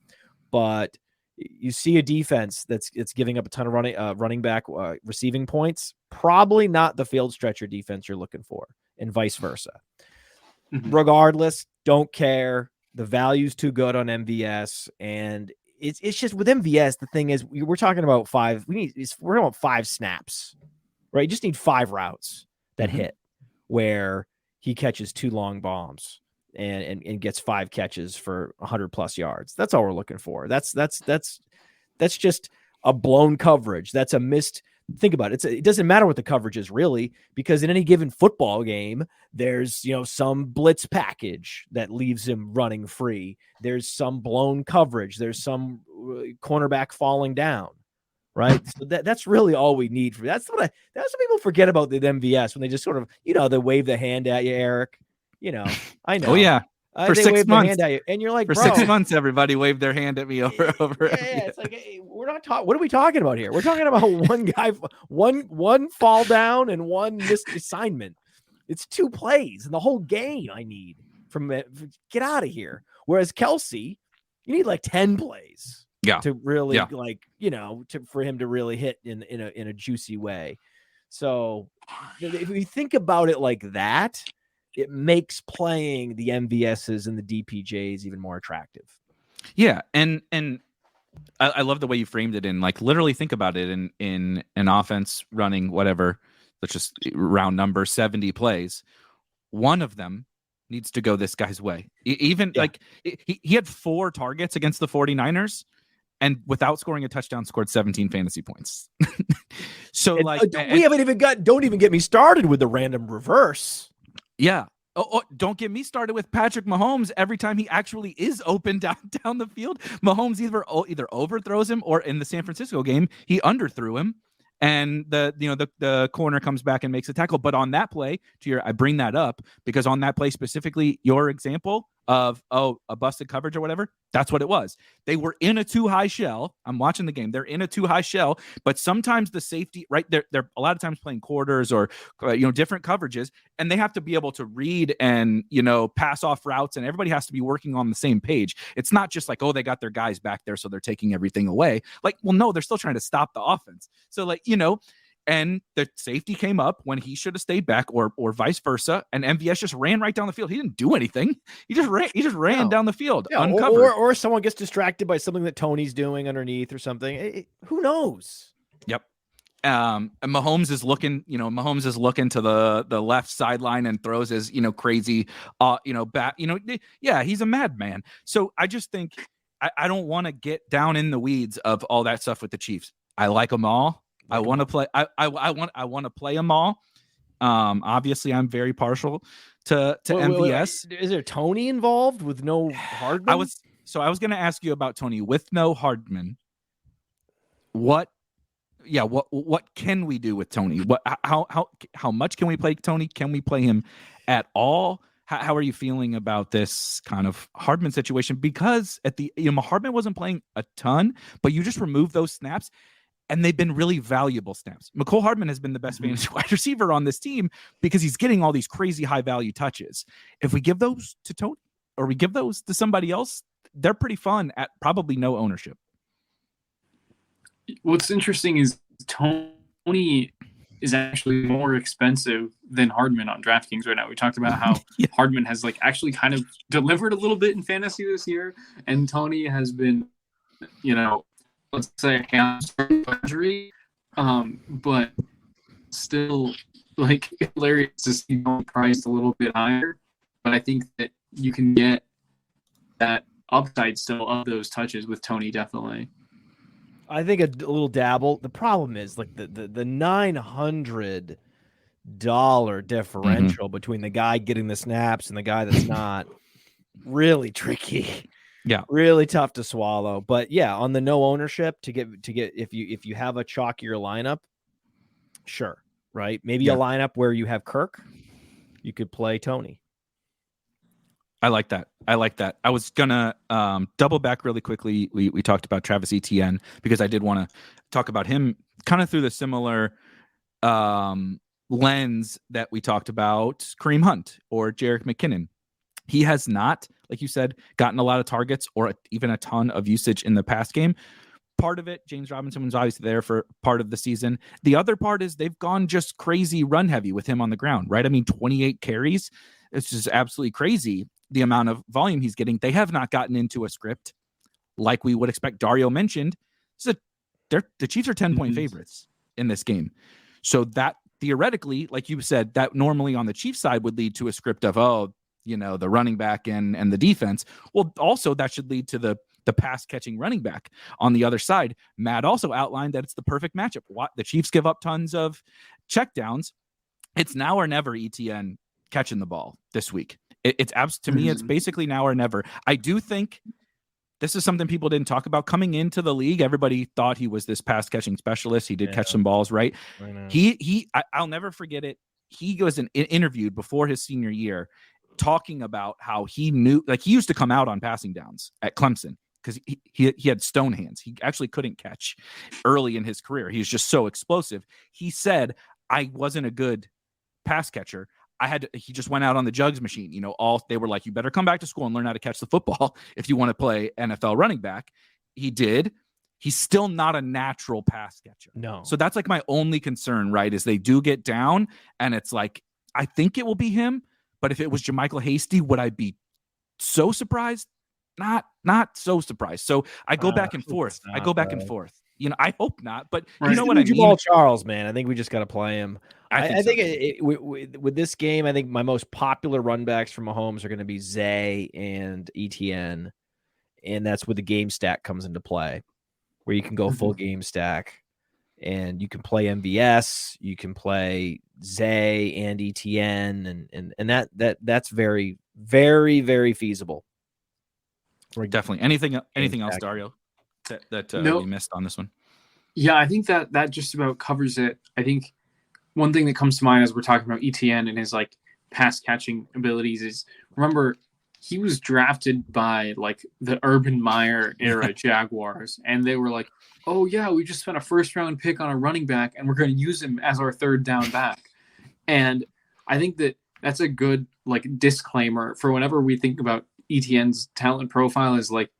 but you see a defense that's giving up a ton of running back receiving points, probably not the field stretcher defense you're looking for, and vice versa. Regardless, don't care. The value's too good on MVS, and it's just with MVS. The thing is, we're talking about we're talking about 5 snaps, right? You just need 5 routes that hit where he catches 2 long bombs and gets 5 catches for 100+ yards. That's all we're looking for. That's just a blown coverage. That's a missed. Think about it. It doesn't matter what the coverage is really, because in any given football game, there's, some blitz package that leaves him running free. There's some blown coverage. There's some cornerback falling down, right? So that's really all we need for that's what people forget about the MVS when they just sort of, they wave the hand at you, Eric. I know. Oh yeah. For they 6 wave months, the hand at you, and you're like, for bro, 6 months, everybody waved their hand at me over. Yeah, it's like, hey, we're not talking. What are we talking about here? We're talking about one guy, one fall down and one missed assignment. It's 2 plays in the whole game. I need from it. Get out of here. Whereas Kelsey, you need like 10 plays, to really for him to really hit in a juicy way. So if we think about it like that, it makes playing the MVSs and the DPJs even more attractive. Yeah, and I love the way you framed it in, like, literally think about it in an offense running whatever, let's just round number 70 plays. One of them needs to go this guy's way. He had 4 targets against the 49ers and without scoring a touchdown scored 17 fantasy points. So don't even get me started with the random reverse. Yeah. Oh, don't get me started with Patrick Mahomes. Every time he actually is open down the field, Mahomes either overthrows him, or in the San Francisco game, he underthrew him, and the corner comes back and makes a tackle. But on that play, I bring that up because on that play specifically, your example of a busted coverage or whatever, that's what it was. They were in a 2-high shell. I'm watching the game. They're in a 2-high shell, but sometimes the safety, right? They're a lot of times playing quarters or different coverages, and they have to be able to read and pass off routes, and everybody has to be working on the same page. It's not just like, they got their guys back there, so they're taking everything away. Like, well, no, they're still trying to stop the offense. So and the safety came up when he should have stayed back, or vice versa. And MVS just ran right down the field. He didn't do anything. He just ran down the field, uncovered. Or someone gets distracted by something that Tony's doing underneath or something. Who knows? Yep. And Mahomes is looking to the left sideline and throws his, crazy, bat. He's a madman. So I just think I don't want to get down in the weeds of all that stuff with the Chiefs. I like them all. I want to play. I want to play them all. Obviously, I'm very partial to MVS. Wait, is there Tony involved with no Hardman? I was going to ask you about Tony with no Hardman. What can we do with Tony? How much can we play Tony? Can we play him at all? How are you feeling about this kind of Hardman situation? Because Hardman wasn't playing a ton, but you just remove those snaps, and they've been really valuable snaps. Mecole Hardman has been the best fantasy wide receiver on this team because he's getting all these crazy high value touches. If we give those to Tony or we give those to somebody else, they're pretty fun at probably no ownership. What's interesting is Tony is actually more expensive than Hardman on DraftKings right now. We talked about how Hardman has actually kind of delivered a little bit in fantasy this year, and Tony has been, let's say injury, but still hilarious to see him priced a little bit higher. But I think that you can get that upside still of those touches with Tony, definitely. I think a little dabble. The problem is like the $900 differential between the guy getting the snaps and the guy that's not. Really tricky. Yeah. Really tough to swallow. But yeah, on the no ownership to get if you have a chalkier lineup, sure. Right. Maybe a lineup where you have Kirk, you could play Tony. I like that. I was gonna double back really quickly. We talked about Travis Etienne because I did want to talk about him kind of through the similar lens that we talked about Kareem Hunt or Jerick McKinnon. He has not, like you said, gotten a lot of targets or even a ton of usage in the past game. Part of it, James Robinson was obviously there for part of the season. The other part is they've gone just crazy run heavy with him on the ground, right? I mean, 28 carries. It's just absolutely crazy the amount of volume he's getting. They have not gotten into a script like we would expect. Dario mentioned, so the Chiefs are 10-point favorites in this game. So that theoretically, like you said, that normally on the Chiefs side would lead to a script of, the running back and the defense. Well, also that should lead to the pass catching running back on the other side. Matt also outlined that it's the perfect matchup. The Chiefs give up tons of checkdowns. It's now or never ETN catching the ball this week. To me, it's basically now or never. I do think this is something people didn't talk about coming into the league. Everybody thought he was this pass catching specialist. He did catch some balls, right? I'll never forget it. He was interviewed before his senior year talking about how he knew, like he used to come out on passing downs at Clemson because he had stone hands. He actually couldn't catch early in his career. He was just so explosive. He said, I wasn't a good pass catcher. He just went out on the jugs machine. They were like, you better come back to school and learn how to catch the football if you want to play NFL running back. He did. He's still not a natural pass catcher. No. So that's like my only concern, right? Is they do get down and it's like, I think it will be him. But if it was JaMychal Hasty, would I be so surprised? Not so surprised. So I go back and forth. I hope not. But you know what I mean? Jamal Charles, man. I think we just got to play him. I think with this game, I think my most popular run backs from Mahomes are going to be Zay and ETN. And that's where the game stack comes into play, where you can go full game stack. And you can play MVS, you can play Zay and ETN, and that's very, very, very feasible. Definitely. Anything else, Dario, that we missed on this one? Yeah, I think that just about covers it. I think one thing that comes to mind as we're talking about ETN and his like pass catching abilities is, remember, he was drafted by like the Urban Meyer era Jaguars, and they were like, oh yeah, we just spent a first round pick on a running back and we're going to use him as our third down back. And I think that's a good like disclaimer for whenever we think about ETN's talent profile, is like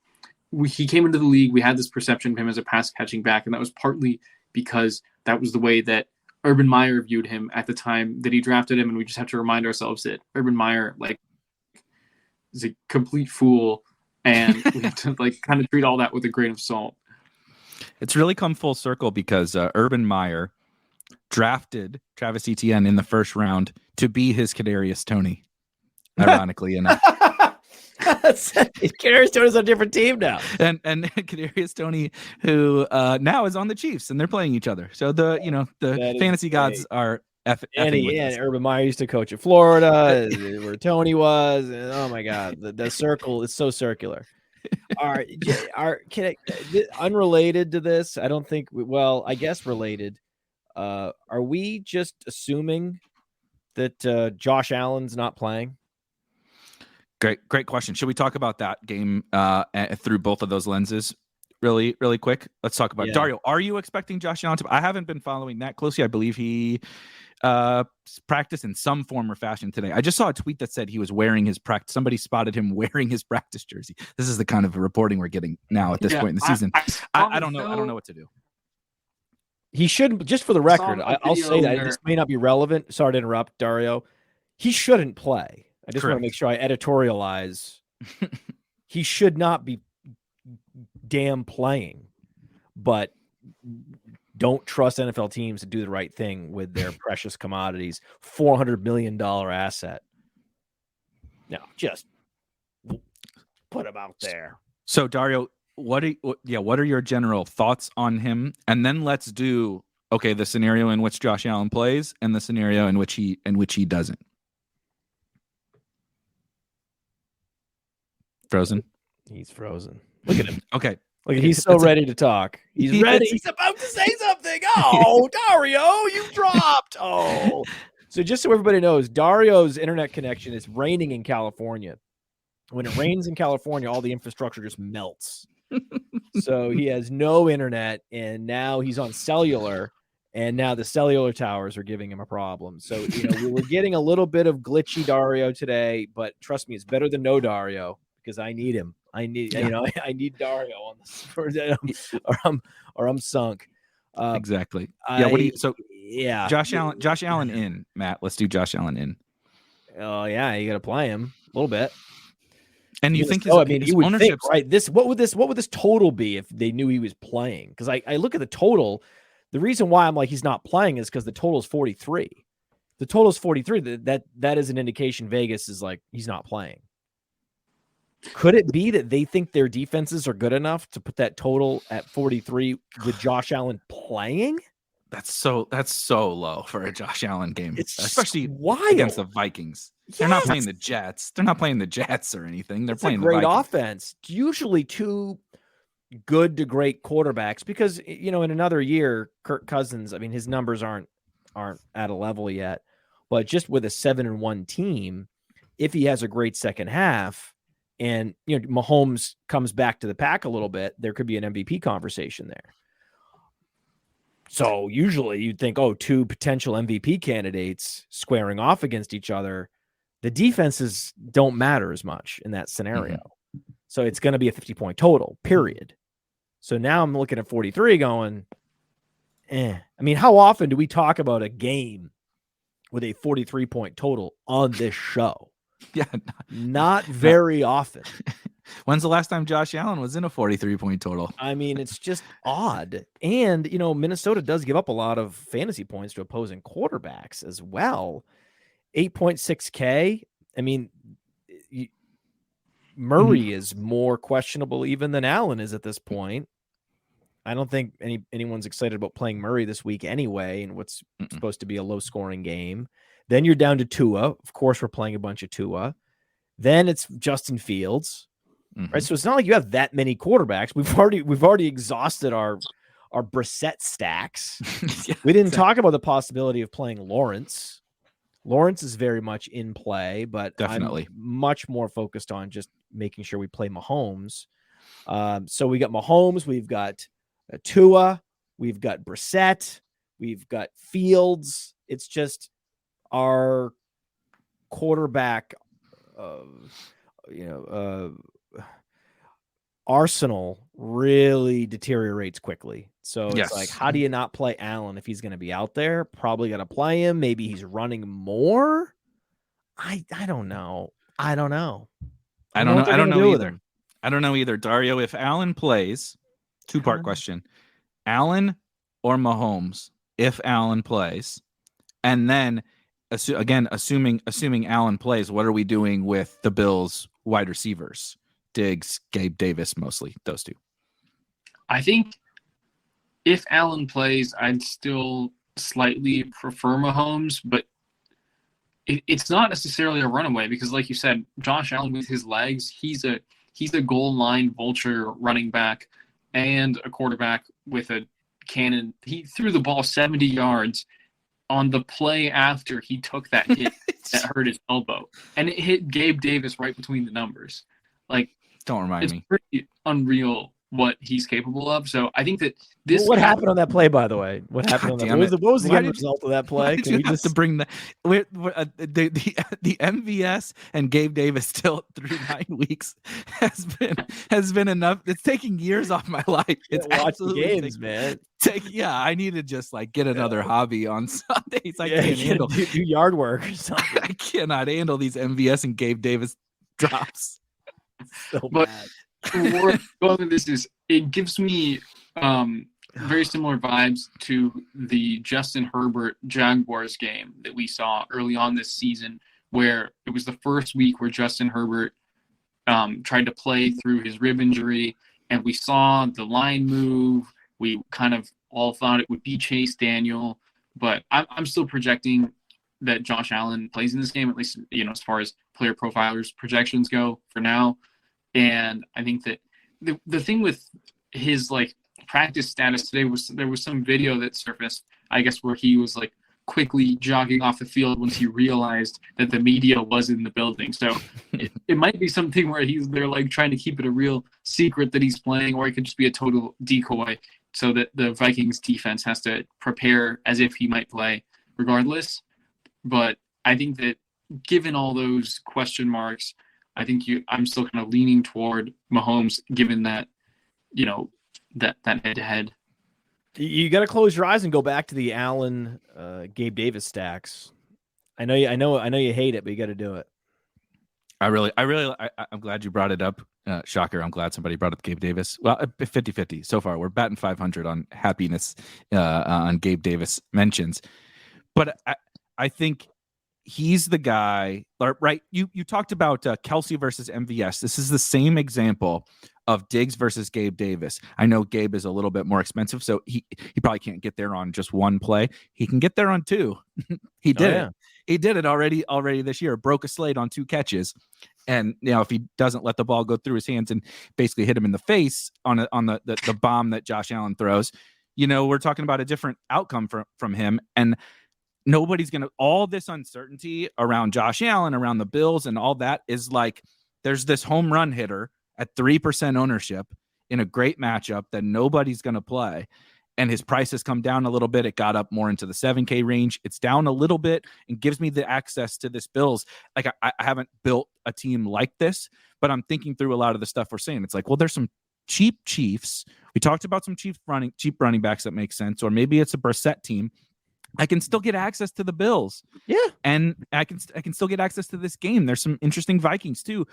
he came into the league, we had this perception of him as a pass catching back, and that was partly because that was the way that Urban Meyer viewed him at the time that he drafted him. And we just have to remind ourselves that Urban Meyer like is a complete fool, and we have to like kind of treat all that with a grain of salt. It's really come full circle because Urban Meyer drafted Travis Etienne in the first round to be his Kadarius Toney, ironically enough. Kadarius Toney's on a different team now. And Kadarius Toney, who now is on the Chiefs, and they're playing each other. So the fantasy gods are effing. Urban Meyer used to coach at Florida, where Tony was. And, oh my God, the circle is so circular. All right, unrelated to this, I don't think. Well, I guess related. Are we just assuming that Josh Allen's not playing? Great question. Should we talk about that game through both of those lenses really quick? Let's talk about it. Dario, are you expecting Josh Allen to? I haven't been following that closely. I believe he practiced in some form or fashion today. I just saw a tweet that said he was wearing his practice. Somebody spotted him wearing his practice jersey. This is the kind of reporting we're getting now at this point in the season. I don't know. I don't know what to do. He shouldn't. Just for the record, I'll say that this may not be relevant. Sorry to interrupt, Dario. He shouldn't play. I just want to make sure I editorialize. He should not be damn playing, but don't trust NFL teams to do the right thing with their precious commodities. $400 million asset. No, just put him out there. So Dario, what are your general thoughts on him? And then let's do the scenario in which Josh Allen plays and the scenario in which he doesn't. Frozen. He's frozen. Look at him. Okay. Look, he's so ready to talk. He's ready. He's about to say something. Oh, Dario, you dropped. Oh. So just so everybody knows, Dario's internet connection is raining in California. When it rains in California, all the infrastructure just melts. So he has no internet, and now he's on cellular, and now the cellular towers are giving him a problem. So, we were getting a little bit of glitchy Dario today, but trust me, it's better than no Dario because I need him. I need Dario on this, or I'm sunk. Exactly. Yeah. Josh Allen in, Matt. Let's do Josh Allen in. Oh yeah, you got to play him a little bit. And you think you would think, right? What would this total be if they knew he was playing? Because I look at the total. The reason why I'm like he's not playing is because the total is 43. The total is 43. That is an indication Vegas is like he's not playing. Could it be that they think their defenses are good enough to put that total at 43 with Josh Allen playing? That's so low for a Josh Allen game, especially wild against the Vikings. They're not playing the Jets. They're not playing the Jets or anything. They're playing a great the Vikings. offense. Usually two good to great quarterbacks because in another year, Kirk Cousins. I mean, his numbers aren't at a level yet, but just with a 7-1 team, if he has a great second half. And, Mahomes comes back to the pack a little bit, there could be an MVP conversation there. So usually you'd think, two potential MVP candidates squaring off against each other. The defenses don't matter as much in that scenario. Mm-hmm. So it's going to be a 50-point total, period. So now I'm looking at 43 going, I mean, how often do we talk about a game with a 43-point total on this show? Yeah, not very often. When's the last time Josh Allen was in a 43-point total? I mean, it's just odd. And, Minnesota does give up a lot of fantasy points to opposing quarterbacks as well. 8.6K. I mean, Murray is more questionable even than Allen is at this point. I don't think anyone's excited about playing Murray this week anyway, in what's supposed to be a low-scoring game. Then you're down to Tua. Of course, we're playing a bunch of Tua. Then it's Justin Fields, right? So it's not like you have that many quarterbacks. We've already exhausted our Brissett stacks. Yeah, we didn't talk about the possibility of playing Lawrence. Lawrence is very much in play, but definitely I'm much more focused on just making sure we play Mahomes. So we got Mahomes, we've got Tua, we've got Brissett, we've got Fields. It's just our quarterback, arsenal really deteriorates quickly. So it's like, how do you not play Allen if he's going to be out there? Probably got to play him. Maybe he's running more. I don't know. I don't know either. I don't know either. Dario, if Allen plays, two-part question. Allen or Mahomes if Allen plays, and then assuming Allen plays, what are we doing with the Bills wide receivers? Diggs, Gabe Davis, mostly those two. I think if Allen plays, I'd still slightly prefer Mahomes, but it's not necessarily a runaway because, like you said, Josh Allen with his legs, he's a goal line vulture running back and a quarterback with a cannon. He threw the ball 70 yards on the play after he took that hit that hurt his elbow. And it hit Gabe Davis right between the numbers. Like, don't remind me. It's pretty unreal what he's capable of. So I think that this. What happened on that play, by the way? What happened on that? What was the end result of that play? Can we just bring the MVS and Gabe Davis still through 9 weeks has been enough. It's taking years off my life. It's absolutely games, man. I need to just like get another hobby on Sundays. I can't handle do yard work or something. I cannot handle these MVS and Gabe Davis drops. So but bad. It gives me very similar vibes to the Justin Herbert Jaguars game that we saw early on this season, where it was the first week where Justin Herbert tried to play through his rib injury, and we saw the line move. We kind of all thought it would be Chase Daniel, but I'm still projecting that Josh Allen plays in this game, at least, as far as player profilers projections go for now. And I think that the thing with his practice status today was there was some video that surfaced, I guess, where he was quickly jogging off the field once he realized that the media was in the building. So it might be something where they're trying to keep it a real secret that he's playing, or it could just be a total decoy so that the Vikings defense has to prepare as if he might play regardless. But I think that given all those question marks, I think I'm still kind of leaning toward Mahomes, given that, that head-to-head. You got to close your eyes and go back to the Allen, Gabe Davis stacks. I know you hate it, but you got to do it. I'm glad you brought it up. Shocker. I'm glad somebody brought up Gabe Davis. Well, 50-50 so far. We're batting 500 on happiness on Gabe Davis mentions. But I think he's the guy, right? You talked about Kelsey versus MVS. This is the same example of Diggs versus Gabe Davis. I know Gabe is a little bit more expensive, so he probably can't get there on just one play. He can get there on two. He did it. He did it already this year. Broke a slate on 2 catches. And if he doesn't let the ball go through his hands and basically hit him in the face on the bomb that Josh Allen throws, we're talking about a different outcome from him. And nobody's going to, all this uncertainty around Josh Allen, around the Bills and all that is there's this home run hitter at 3% ownership in a great matchup that nobody's going to play. And his price has come down a little bit. It got up more into the 7K range. It's down a little bit and gives me the access to this Bills. I haven't built a team like this, but I'm thinking through a lot of the stuff we're saying. It's there's some cheap Chiefs. We talked about some cheap running backs that make sense, or maybe it's a Brissett team. I can still get access to the Bills. Yeah. And I can still get access to this game. There's some interesting Vikings too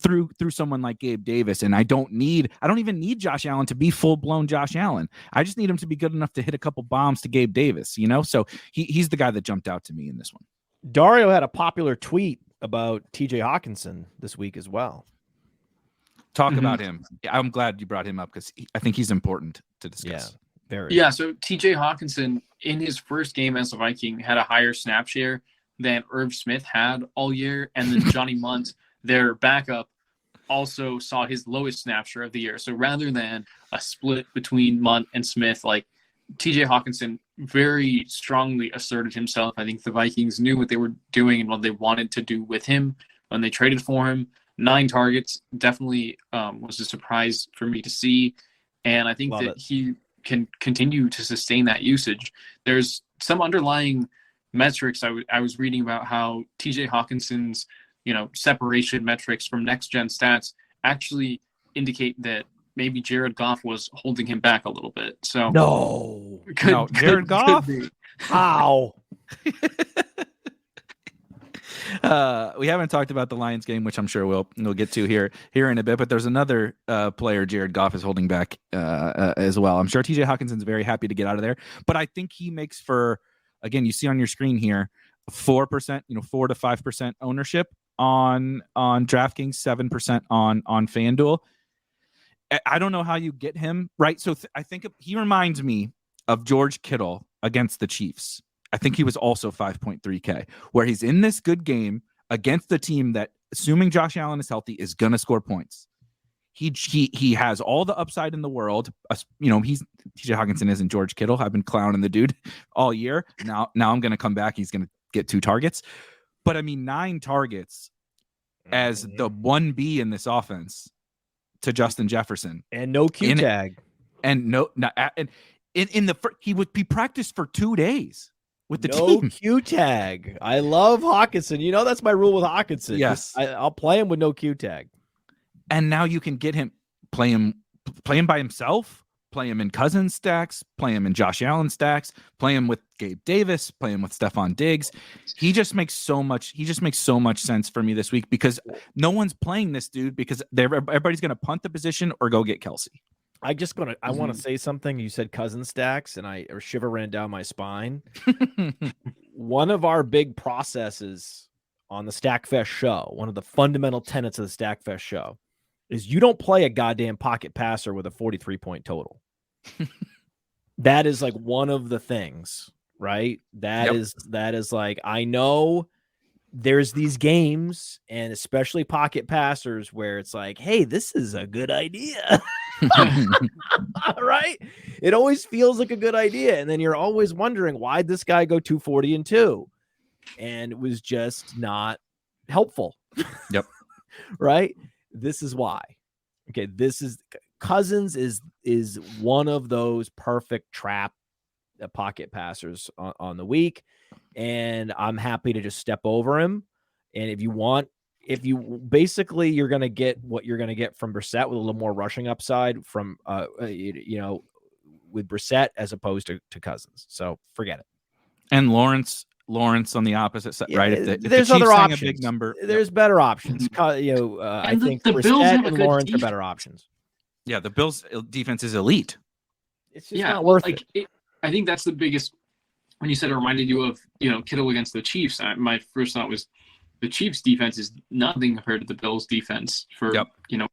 through someone like Gabe Davis. And I don't even need Josh Allen to be full-blown Josh Allen. I just need him to be good enough to hit a couple bombs to Gabe Davis, So he's the guy that jumped out to me in this one. Dario had a popular tweet about TJ Hawkinson this week as well. Talk about him. I'm glad you brought him up because I think he's important to discuss. Yeah. Very. Yeah, so TJ Hawkinson in his first game as a Viking had a higher snap share than Irv Smith had all year, and then Johnny Munt, their backup, also saw his lowest snap share of the year. So rather than a split between Munt and Smith, TJ Hawkinson very strongly asserted himself. I think the Vikings knew what they were doing and what they wanted to do with him when they traded for him. 9 targets definitely was a surprise for me to see, and I think he can continue to sustain that usage. There's some underlying metrics I was reading about how TJ Hawkinson's separation metrics from next gen stats actually indicate that maybe Jared Goff was holding him back a little bit. So Jared Goff? How? We haven't talked about the Lions game, which I'm sure we'll get to here in a bit, but there's another player Jared Goff is holding back as well. I'm sure TJ Hawkinson's very happy to get out of there, but I think he makes for, again, you see on your screen here, 4%, 4 to 5% ownership on DraftKings, 7% on FanDuel. I don't know how you get him, right? So I think he reminds me of George Kittle against the Chiefs. I think he was also 5.3K, where he's in this good game against the team that, assuming Josh Allen is healthy, is going to score points. He has all the upside in the world. TJ Hawkinson isn't George Kittle. I've been clowning the dude all year. Now I'm going to come back. He's going to get 2 targets. But 9 targets as the 1B in this offense to Justin Jefferson. And no Q tag. He practiced for 2 days. With the no team. Q tag. I love Hawkinson. That's my rule with Hawkinson. Yes. I'll play him with no Q tag. And now you can get him, play him by himself, play him in Cousins stacks, play him in Josh Allen stacks, play him with Gabe Davis, play him with Stephon Diggs. He just makes so much sense for me this week because no one's playing this dude because everybody's going to punt the position or go get Kelsey. I want to say something. You said cousin stacks, and a shiver ran down my spine. One of our big processes on the Stackfest show, one of the fundamental tenets of the Stackfest show is you don't play a goddamn pocket passer with a 43-point total. That is like one of the things, right? That is like, I know there's these games, and especially pocket passers, where it's like, hey, this is a good idea. Right? It always feels like a good idea. And then you're always wondering, why'd this guy go 240 and 2? And it was just not helpful. Yep. Right? This is why. Okay, Cousins is one of those perfect trap pocket passers on the week, and I'm happy to just step over him. And if you basically, you're going to get what you're going to get from Brissett with a little more rushing upside from with Brissett as opposed to Cousins. So forget it. And Lawrence on the opposite side, right? If There's the other Chiefs sang options. A big number, There's better options. I think the Bills have Brissett a and good Lawrence are defense. better options. Yeah, the Bills' defense is elite. It's just not worth it. I think that's the biggest. When you said it reminded you of Kittle against the Chiefs, my first thought was the Chiefs' defense is nothing compared to the Bills' defense for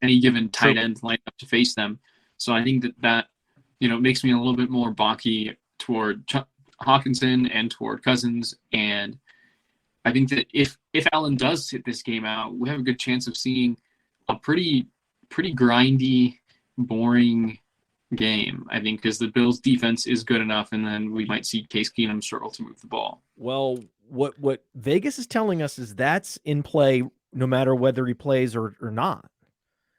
any given tight end lineup to face them. So I think that makes me a little bit more balky toward Hawkinson and toward Cousins. And I think that if Allen does sit this game out, we have a good chance of seeing a pretty grindy, boring game, I think, because the Bills' defense is good enough, and then we might see Case Keenum struggle to move the ball. Well, what Vegas is telling us is that's in play no matter whether he plays or not.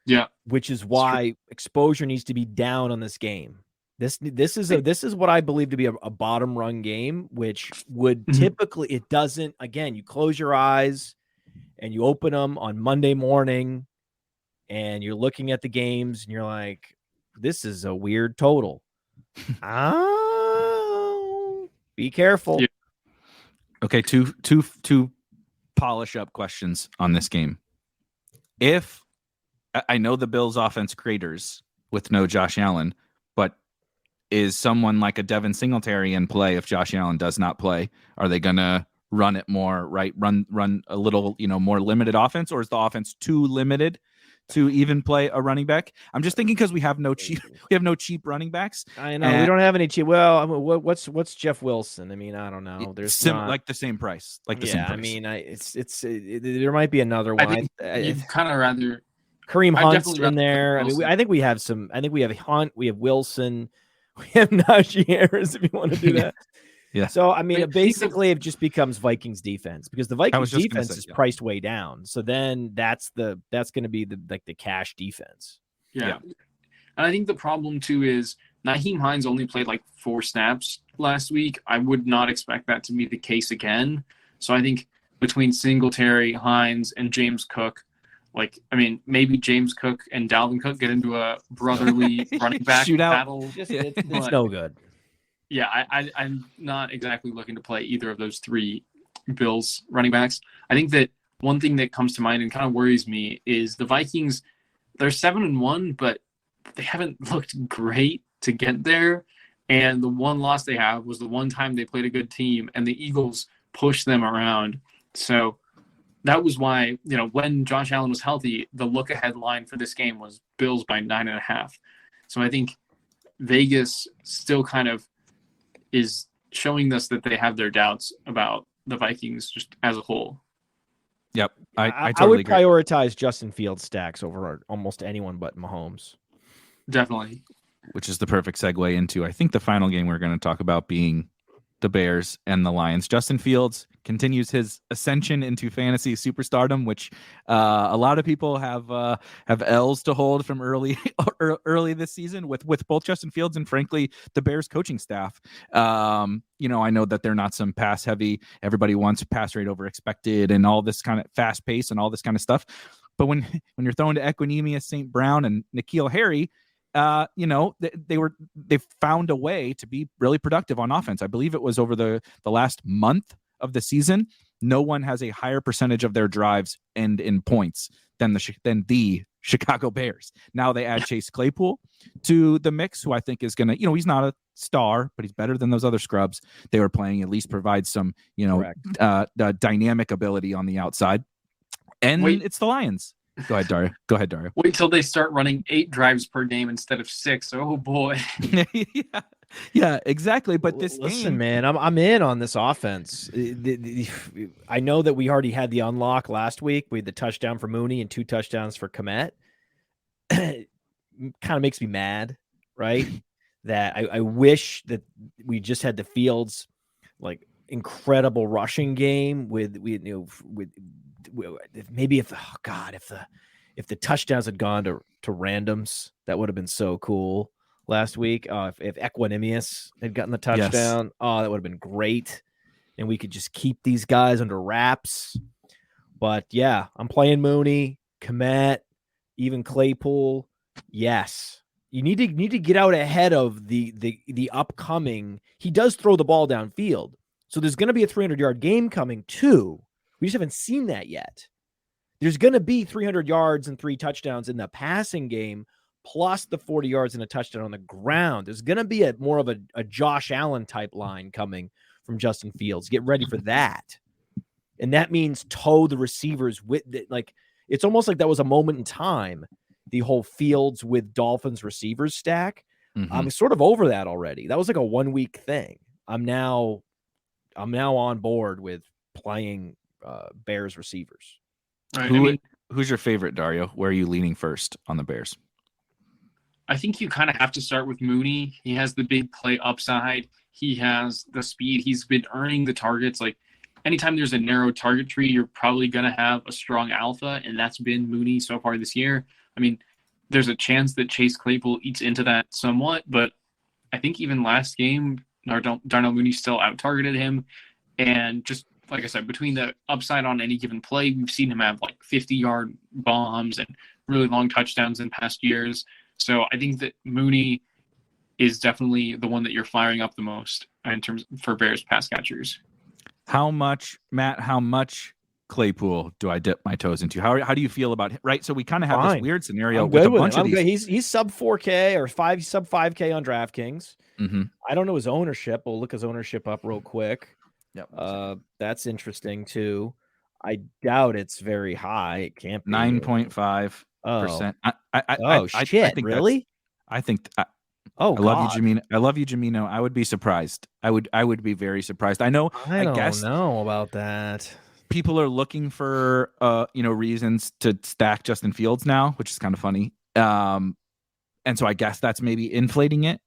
Yeah, which is why exposure needs to be down on this game. This is what I believe to be a bottom run game, which would typically, it doesn't. Again, you close your eyes and you open them on Monday morning, and you're looking at the games, and you're like, this is a weird total. Be careful. Yeah. Okay, two polish up questions on this game. If I know the Bills offense craters with no Josh Allen, but is someone like a Devin Singletary in play if Josh Allen does not play? Are they going to run it more, right? Run a little, more limited offense, or is the offense too limited to even play a running back? I'm just thinking because we have no cheap running backs. I know we don't have any cheap. Well, what's Jeff Wilson? I mean, I don't know. There's like the same price. Same price. I mean, there might be another one. I think you'd kind of rather Kareem Hunt's in there. I mean, I think we have some. I think we have Hunt. We have Wilson. We have Najee Harris. If you want to do that. Yeah. So I mean, basically, it just becomes Vikings defense because the Vikings defense is priced way down. So then that's going to be the cash defense. Yeah. And I think the problem too is Nyheim Hines only played like 4 snaps last week. I would not expect that to be the case again. So I think between Singletary, Hines, and James Cook, maybe James Cook and Dalvin Cook get into a brotherly running back battle. It's no good. Yeah, I'm not exactly looking to play either of those 3 Bills running backs. I think that one thing that comes to mind and kind of worries me is the Vikings. They're 7-1, but they haven't looked great to get there. And the one loss they have was the one time they played a good team, and the Eagles pushed them around. So that was why, when Josh Allen was healthy, the look-ahead line for this game was Bills by 9.5. So I think Vegas still kind of is showing us that they have their doubts about the Vikings just as a whole. Yep. I would agree. prioritize Justin Fields stacks over almost anyone but Mahomes. Definitely. Which is the perfect segue into, I think, the final game we're going to talk about being the Bears and the Lions. Justin Fields continues his ascension into fantasy superstardom, which a lot of people have L's to hold from early this season with both Justin Fields and, frankly, the Bears coaching staff. I know that they're not some pass heavy. Everybody wants pass rate over expected and all this kind of fast pace and all this kind of stuff. But when you're throwing to Equinemius St. Brown and N'Keal Harry, they found a way to be really productive on offense. I believe it was over the last month of the season. No one has a higher percentage of their drives end in points than the Chicago Bears. Now they add Chase Claypool to the mix, who I think is going to, he's not a star, but he's better than those other scrubs they were playing. At least provide some, dynamic ability on the outside. And it's the Lions. Go ahead, Dario. Wait till they start running 8 drives per game instead of 6. Oh boy. Yeah, exactly. But listen, game, man, I'm in on this offense. I know that we already had the unlock last week. We had the touchdown for Mooney and 2 touchdowns for Komet. Kind of makes me mad, right? That I wish that we just had the Fields like incredible rushing game with maybe if the touchdowns had gone to randoms, that would have been so cool last week. If Equanimous had gotten the touchdown, that would have been great. And we could just keep these guys under wraps. But yeah, I'm playing Mooney, Komet, even Claypool. Yes. You need to get out ahead of the upcoming. He does throw the ball downfield. So there's going to be a 300-yard game coming too. We just haven't seen that yet. There's going to be 300 yards and 3 touchdowns in the passing game, plus the 40 yards and a touchdown on the ground. There's going to be more of a Josh Allen type line coming from Justin Fields. Get ready for that. And that means toe the receivers with it's almost like that was a moment in time, the whole Fields with Dolphins receivers stack. Mm-hmm. I'm sort of over that already. That was like a 1-week thing. I'm now on board with playing Bears receivers. Right. Who's your favorite, Dario? Where are you leaning first on the Bears? I think you kind of have to start with Mooney. He has the big play upside. He has the speed. He's been earning the targets. Like anytime there's a narrow target tree, you're probably going to have a strong alpha, and that's been Mooney so far this year. I mean, there's a chance that Chase Claypool eats into that somewhat, but I think even last game, Darnell Mooney still out-targeted him. And just like I said, between the upside on any given play, we've seen him have like 50-yard bombs and really long touchdowns in past years. So I think that Mooney is definitely the one that you're firing up the most in terms for Bears pass catchers. How much Claypool do I dip my toes into? How do you feel about it? Right. So we kind of have this weird scenario with a bunch of these. He's sub 4K or sub 5K on DraftKings. Mm-hmm. I don't know his ownership. We'll look his ownership up real quick. Yep. That's interesting too. I doubt it's very high. It can't be 9.5%. Shit! I think really? I think. I love you, Jamino. I love you, Jamino. I would be surprised. I would be very surprised. I know. I don't know about that. People are looking for reasons to stack Justin Fields now, which is kind of funny. And so I guess that's maybe inflating it.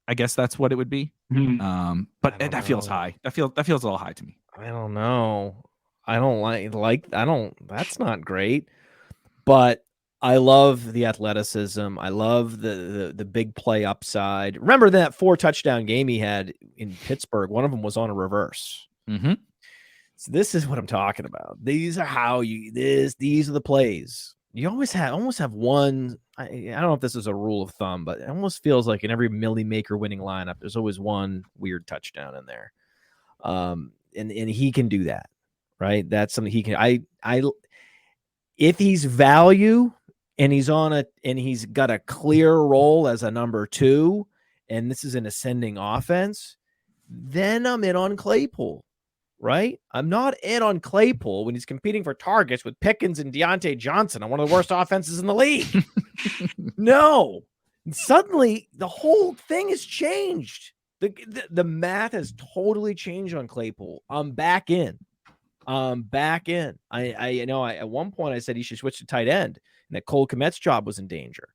I guess that's what it would be. Mm-hmm. But that feels high. That feels a little high to me. I don't know. I don't. That's not great. But I love the athleticism. I love the big play upside. Remember that 4 touchdown game he had in Pittsburgh? One of them was on a reverse. Mm-hmm. So this is what I'm talking about. These are these are the plays. You almost have one. I don't know if this is a rule of thumb, but it almost feels like in every Millie Maker winning lineup, there's always one weird touchdown in there. And he can do that, right? That's something he can. If he's value and he's got a clear role as a number 2, and this is an ascending offense, then I'm in on Claypool. Right? I'm not in on Claypool when he's competing for targets with Pickens and Deontay Johnson on one of the worst offenses in the league. No. And suddenly, the whole thing has changed. The math has totally changed on Claypool. I'm back in. I know at one point I said he should switch to tight end and that Cole Kmet's job was in danger.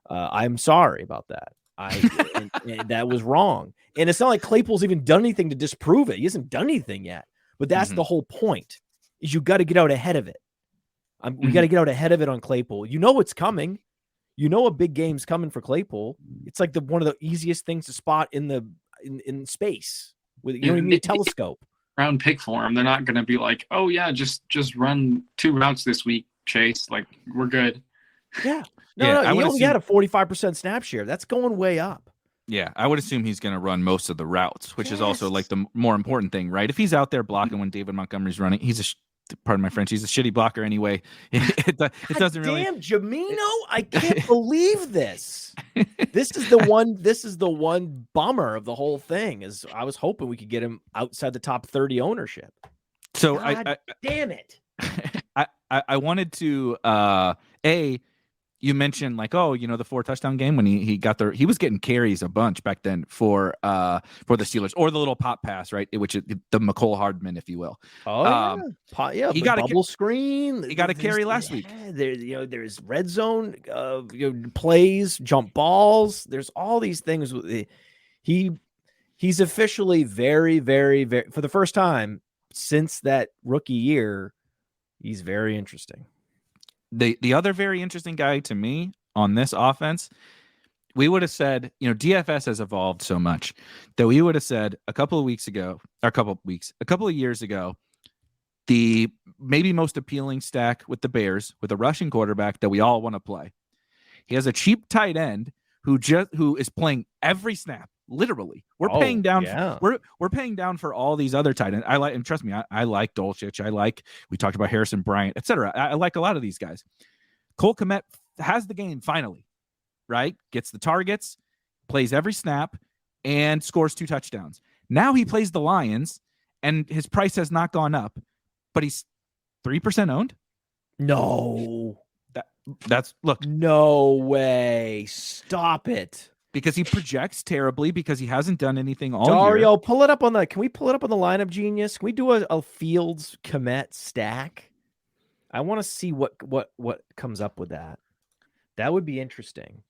I'm sorry about that. And that was wrong. And it's not like Claypool's even done anything to disprove it. He hasn't done anything yet. But that's the whole point, is you got to get out ahead of it. We got to get out ahead of it on Claypool. You know what's coming. You know a big game's coming for Claypool. It's like one of the easiest things to spot in space. You don't even need a telescope. Round pick for him. They're not going to be like, oh yeah, just run 2 routes this week, Chase. Like, we're good. Yeah. No, he only had a 45% snap share. That's going way up. Yeah, I would assume he's going to run most of the routes, which is also like the more important thing, right? If he's out there blocking when David Montgomery's running, he's pardon my French, he's a shitty blocker anyway. It doesn't really. Damn, Jamino, I can't believe this. This is the one bummer of the whole thing. Is I was hoping we could get him outside the top 30 ownership. So God damn it. I wanted to you mentioned like, oh, the 4 touchdown game when he was getting carries a bunch back then for the Steelers, or the little pop pass, right? Which is the McCole Hardman, if you will. He got a bubble screen. He got a carry last week. There's red zone plays, jump balls. There's all these things. He's officially very, very, very, for the first time since that rookie year, he's very interesting. The other very interesting guy to me on this offense, we would have said, DFS has evolved so much that we would have said a couple of years ago, the maybe most appealing stack with the Bears with a rushing quarterback that we all want to play. He has a cheap tight end who is playing every snap. Literally, we're paying down. Yeah. We're paying down for all these other tight ends. I like, and trust me, I like Dulcich. We talked about Harrison Bryant, etc. I like a lot of these guys. Cole Kmet has the game finally, right? Gets the targets, plays every snap, and scores 2 touchdowns. Now he plays the Lions, and his price has not gone up, but he's 3% owned. No, that's look. No way! Stop it. Because he projects terribly because he hasn't done anything all year. Dario, pull it up on can we pull it up on the lineup genius? Can we do a Fields Kmet stack? I want to see what comes up with that. That would be interesting.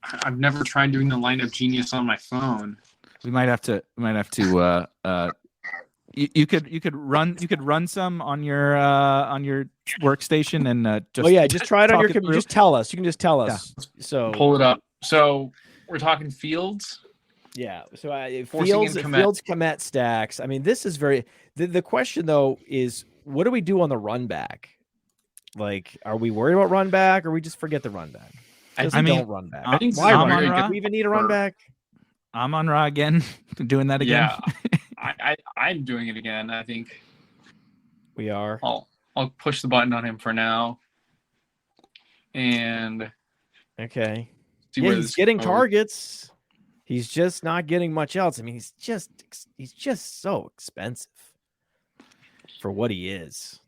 I've never tried doing the lineup genius on my phone. We might have to you could run some on your workstation and just just try it on your computer. Just tell us. You can just tell us. Yeah. So pull it up. So we're talking Fields. Yeah. So Fields Kmet stacks. I mean, this is very. The question though is, what do we do on the run back? Like, are we worried about run back, or we just forget the run back? Don't run back. I think why run? Do we even need a run back? I'm on Ra again, doing that again. Yeah, I'm doing it again. I think we are. I'll push the button on him for now. And okay. He's getting targets. He's just not getting much else. I mean, he's just so expensive for what he is.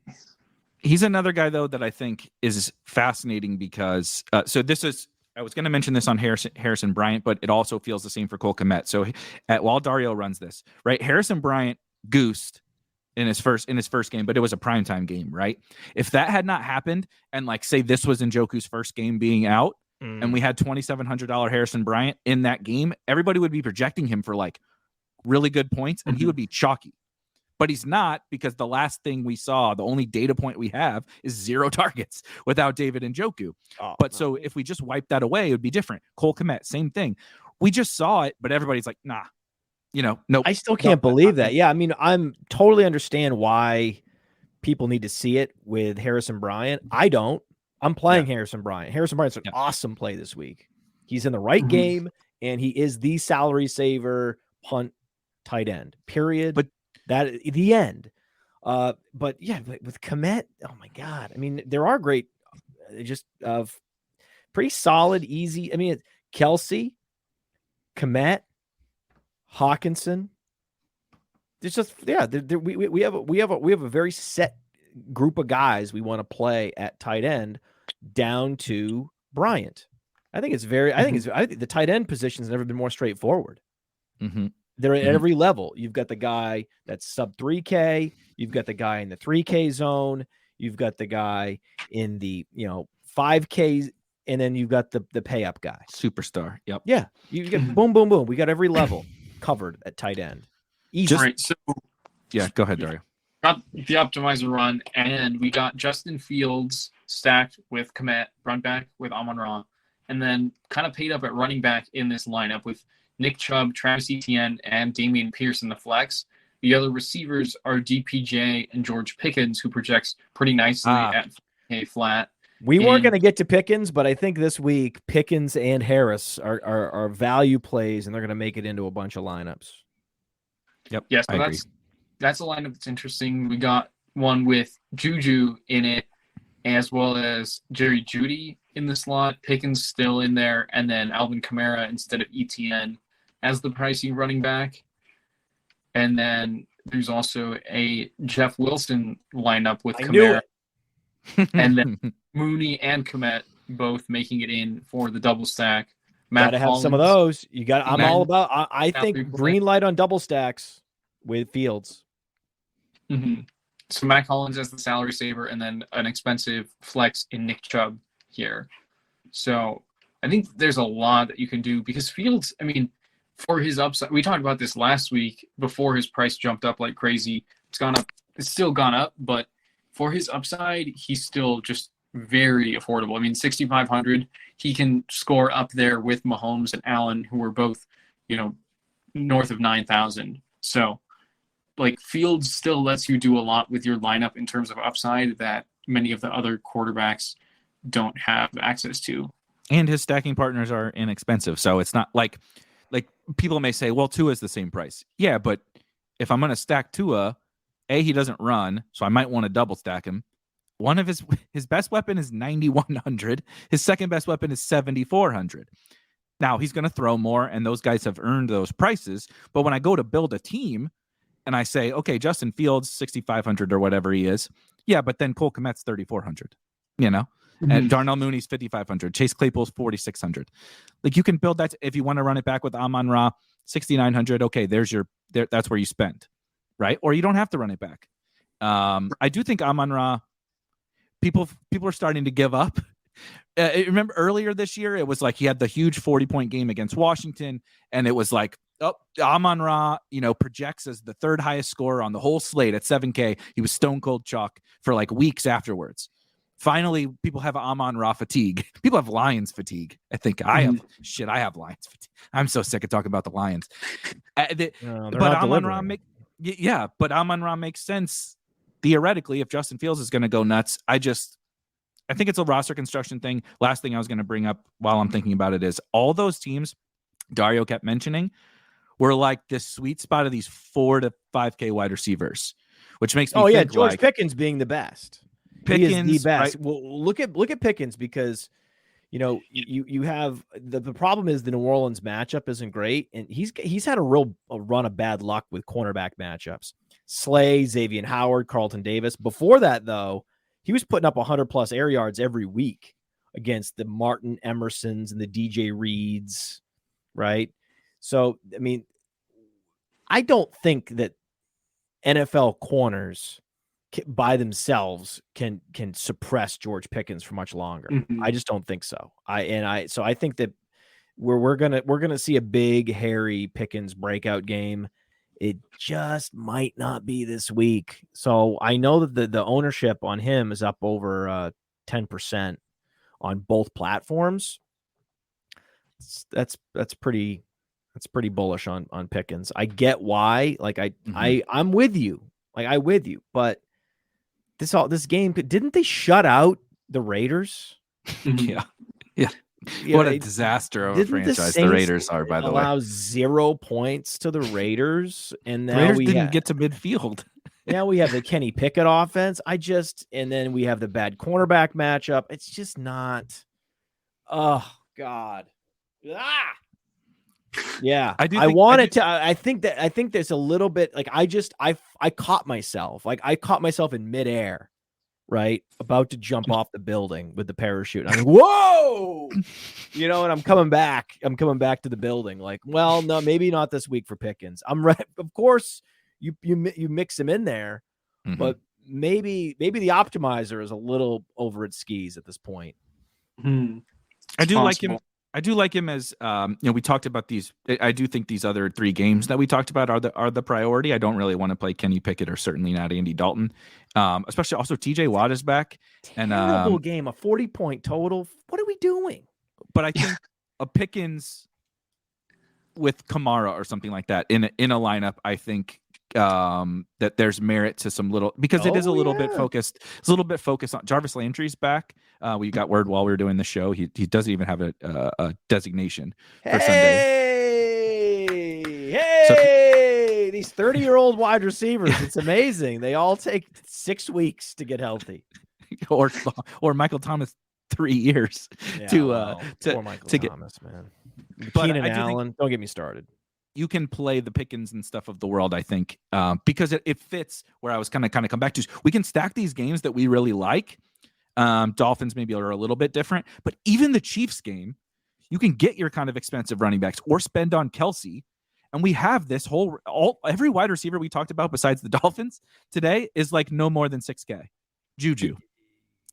He's another guy though that I think is fascinating because so this is, I was going to mention this on Harrison Bryant, but it also feels the same for Cole Kmet. So while Dario runs this, right, Harrison Bryant goosed in his first game, but it was a primetime game, right? If that had not happened, and like say this was Njoku's first game being out, and we had $2,700 Harrison Bryant in that game, everybody would be projecting him for like really good points, and he would be chalky. But he's not, because the last thing we saw, the only data point we have is 0 targets without David Njoku. So if we just wipe that away, it would be different. Cole Kmet, same thing. We just saw it, but everybody's like, nah, nope. I still can't believe that. Yeah, I mean, I'm totally understand why people need to see it with Harrison Bryant. I don't. I'm playing Harrison Bryant. Harrison Bryant's an awesome play this week. He's in the right game, and he is the salary saver punt tight end, period. But that the end. But yeah, with Kmet, oh my God. I mean, there are great, just pretty solid, easy. I mean, Kelsey, Kmet, Hawkinson. It's just, we have a very set group of guys we want to play at tight end down to Bryant. I think the tight end position has never been more straightforward. They're at every level. You've got the guy that's sub 3K. You've got the guy in the 3K zone. You've got the guy in the 5K, and then you've got the pay up guy, superstar. Yep. Yeah. You get boom, boom, boom. We got every level covered at tight end. Easy. Right, so go ahead, Dario. Got the optimizer run, and we got Justin Fields stacked with Kmet, run back with Amon-Ra, and then kind of paid up at running back in this lineup with Nick Chubb, Travis Etienne, and Damian Pierce in the flex. The other receivers are DPJ and George Pickens, who projects pretty nicely at a flat. We weren't going to get to Pickens, but I think this week Pickens and Harris are value plays, and they're going to make it into a bunch of lineups. Yep. Yeah, so that's a lineup that's interesting. We got one with Juju in it, as well as Jerry Jeudy in the slot, Pickens still in there, and then Alvin Kamara instead of ETN as the pricey running back. And then there's also a Jeff Wilson lineup with Kamara, and then Mooney and Kmet both making it in for the double stack. Gotta have some of those. You got. I'm all about. I think green light on double stacks with Fields. Mm-hmm. So Matt Collins as the salary saver, and then an expensive flex in Nick Chubb here. So I think there's a lot that you can do because Fields, I mean, for his upside, we talked about this last week before his price jumped up like crazy. It's gone up. It's still gone up, but for his upside, he's still just very affordable. I mean, 6,500, he can score up there with Mahomes and Allen, who are both, north of 9,000. So, like, Fields still lets you do a lot with your lineup in terms of upside that many of the other quarterbacks don't have access to. And his stacking partners are inexpensive. So it's not like people may say, well, Tua is the same price. Yeah, but if I'm going to stack Tua, he doesn't run, so I might want to double stack him. One of his best weapon is 9,100. His second best weapon is 7,400. Now, he's going to throw more, and those guys have earned those prices. But when I go to build a team, and I say, okay, Justin Fields, 6,500 or whatever he is. Yeah, but then Cole Kmet's 3,400, Mm-hmm. And Darnell Mooney's 5,500. Chase Claypool's 4,600. Like, you can build that if you want to run it back with Amon-Ra, 6,900. Okay, that's where you spend, right? Or you don't have to run it back. I do think Amon-Ra, people are starting to give up. Remember earlier this year, it was like he had the huge 40-point game against Washington, and it was like, Amon-Ra, projects as the third highest scorer on the whole slate at 7K. He was stone cold chalk for like weeks afterwards. Finally, people have Amon-Ra fatigue. People have Lions fatigue. I think I have Lions fatigue. I'm so sick of talking about the Lions. But Amon-Ra makes sense theoretically if Justin Fields is going to go nuts. I think it's a roster construction thing. Last thing I was going to bring up while I'm thinking about it is all those teams Dario kept mentioning were like this sweet spot of these 4 to 5K wide receivers, which makes me think George Pickens being the best. Pickens, he is the best. Right? Well, look at Pickens because you have the problem is the New Orleans matchup isn't great, and he's had a run of bad luck with cornerback matchups. Slay, Xavier Howard, Carlton Davis. Before that, though, he was putting up 100+ air yards every week against the Martin Emersons and the DJ Reeds, right? So, I mean, I don't think that NFL corners by themselves can suppress George Pickens for much longer. Mm-hmm. I just don't think so. So I think that we're gonna see a big hairy Pickens breakout game. It just might not be this week. So I know that the ownership on him is up over 10% on both platforms. That's pretty bullish on Pickens. I get why. Like I'm with you. But this game, didn't they shut out the Raiders? Yeah. What a disaster of a franchise the Raiders are, by the way. Allow 0 points to the Raiders, and now Raiders didn't get to midfield. Now we have the Kenny Pickett offense. And then we have the bad cornerback matchup. It's just not. Oh God. Yeah, I think there's a little bit like I caught myself in midair, right, about to jump off the building with the parachute. I'm like, whoa, and I'm coming back to the building. Like, well, no, maybe not this week for Pickens. I'm right. Of course, you mix him in there, but maybe the optimizer is a little over its skis at this point. I do like him. I do like him as we talked about these. I do think these other 3 games that we talked about are the priority. I don't really want to play Kenny Pickett or certainly not Andy Dalton. Especially also TJ Watt is back. Terrible game, a 40-point total. What are we doing? But I think a Pickens with Kamara or something like that in a lineup, I think that there's merit to some little because it is a little bit focused. It's a little bit focused on Jarvis Landry's back. We got word while we were doing the show. He doesn't even have a designation for Sunday. Hey, these 30-year-old wide receivers. It's amazing. They all take 6 weeks to get healthy. or Michael Thomas 3 years Poor Michael to get. Thomas, man. But Keenan I do think Allen, don't get me started. you can play the Pickens and stuff of the world, I think, because it fits where I was kind of come back to. We can stack these games that we really like. Dolphins maybe are a little bit different, but even the Chiefs game, you can get your kind of expensive running backs or spend on Kelsey. And we have this every wide receiver we talked about besides the Dolphins today is like no more than 6K. Juju.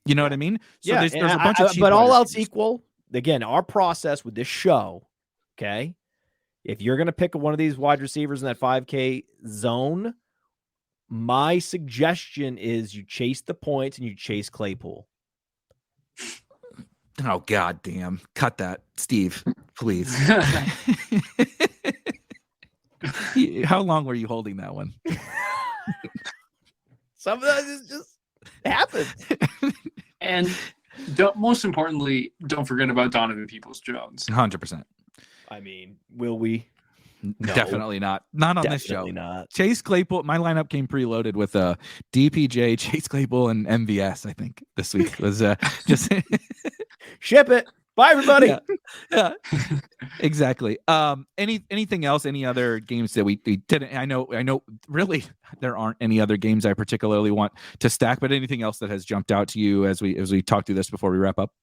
You know what I mean? So there's a bunch of cheap but all wide else receivers. equal, again, our process with this show, okay? If you're going to pick one of these wide receivers in that 5K zone, my suggestion is you chase the points and you chase Claypool. Oh, God damn. Cut that, Steve, please. How long were you holding that one? Some of that is just happens. And most importantly, don't forget about Donovan Peoples-Jones. 100%. I mean, will we? No, definitely not. Not on this show. Not. Chase Claypool. My lineup came preloaded with DPJ, Chase Claypool, and MVS. I think this week was just ship it. Bye, everybody. Yeah, exactly. Anything else? Any other games that we didn't? I know. Really, there aren't any other games I particularly want to stack. But anything else that has jumped out to you as we talk through this before we wrap up?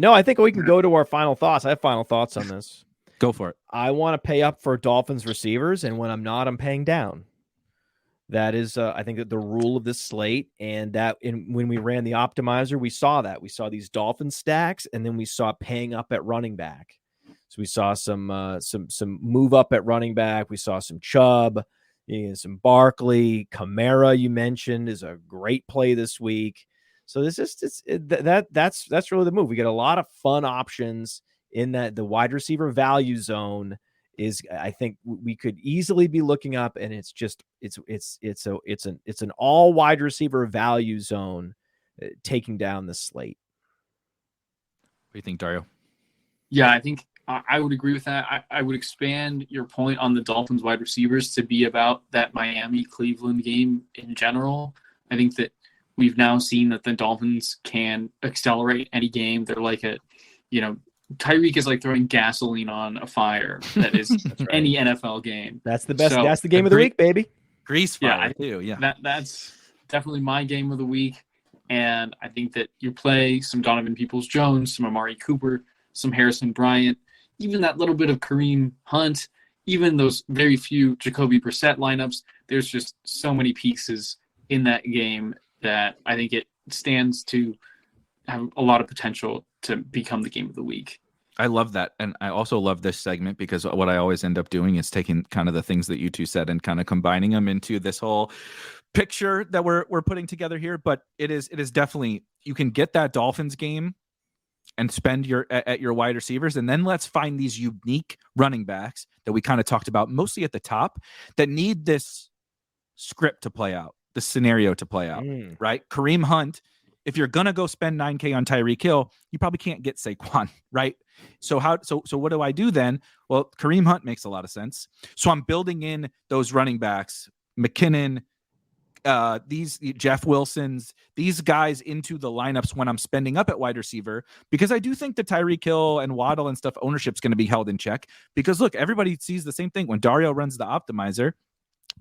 No, I think we can go to our final thoughts. I have final thoughts on this. Go for it. I want to pay up for Dolphins receivers, and when I'm not, I'm paying down. That is, I think, the rule of this slate. And when we ran the optimizer, we saw that. We saw these Dolphin stacks, and then we saw paying up at running back. So we saw some move up at running back. We saw some Chubb, some Barkley, Kamara. You mentioned is a great play this week. So that's really the move. We get a lot of fun options in that the wide receiver value zone is, I think we could easily be looking up, and it's an all wide receiver value zone taking down the slate. What do you think, Dario? Yeah, I think I would agree with that. I would expand your point on the Dolphins wide receivers to be about that Miami-Cleveland game in general. I think that we've now seen that the Dolphins can accelerate any game. They're like Tyreek is like throwing gasoline on a fire that is right. any NFL game. That's the best. That's the game of the week, baby. Grease fire, too. Yeah, that's definitely my game of the week. And I think that you play some Donovan Peoples-Jones, some Amari Cooper, some Harrison Bryant, even that little bit of Kareem Hunt, even those very few Jacoby Brissett lineups. There's just so many pieces in that game that I think it stands to have a lot of potential to become the game of the week. I love that. And I also love this segment because what I always end up doing is taking kind of the things that you two said and kind of combining them into this whole picture that we're putting together here. But it is definitely, you can get that Dolphins game and spend at your wide receivers. And then let's find these unique running backs that we kind of talked about mostly at the top that need this script to play out, the scenario to play out, right? Kareem Hunt. If you're going to go spend $9K on Tyreek Hill, you probably can't get Saquon, right? So what do I do then? Well, Kareem Hunt makes a lot of sense. So I'm building in those running backs, McKinnon, these Jeff Wilsons, these guys into the lineups when I'm spending up at wide receiver, because I do think the Tyreek Hill and Waddle and stuff ownership's going to be held in check. Because look, everybody sees the same thing. When Dario runs the optimizer,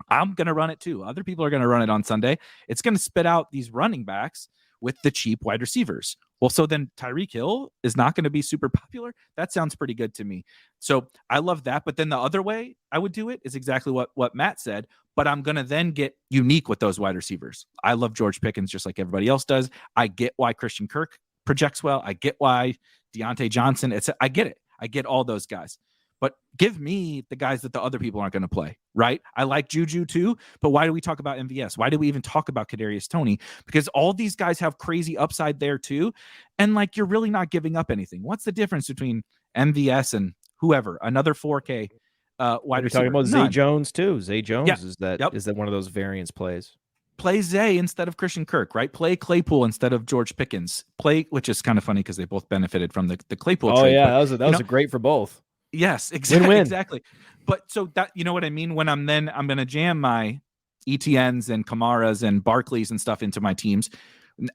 I'm going to run it too. Other people are going to run it on Sunday. It's going to spit out these running backs with the cheap wide receivers. Well, so then Tyreek Hill is not going to be super popular. That sounds pretty good to me. So I love that. But then the other way I would do it is exactly what Matt said, but I'm going to then get unique with those wide receivers. I love George Pickens just like everybody else does. I get why Christian Kirk projects well. I get why Deontay Johnson. I get it. I get all those guys. But give me the guys that the other people aren't going to play, right? I like Juju too, but why do we talk about MVS? Why do we even talk about Kadarius Toney? Because all these guys have crazy upside there too, and like you're really not giving up anything. What's the difference between MVS and whoever, another 4K wide receiver? Talking about Zay Jones too. Zay Jones is that one of those variance plays? Play Zay instead of Christian Kirk, right? Play Claypool instead of George Pickens. Which is kind of funny because they both benefited from the Claypool trade. Yeah, that was great for both. Yes, exactly. Win-win. Exactly. But so that, you know what I mean? When I'm going to jam my ETNs and Kamaras and Barclays and stuff into my teams.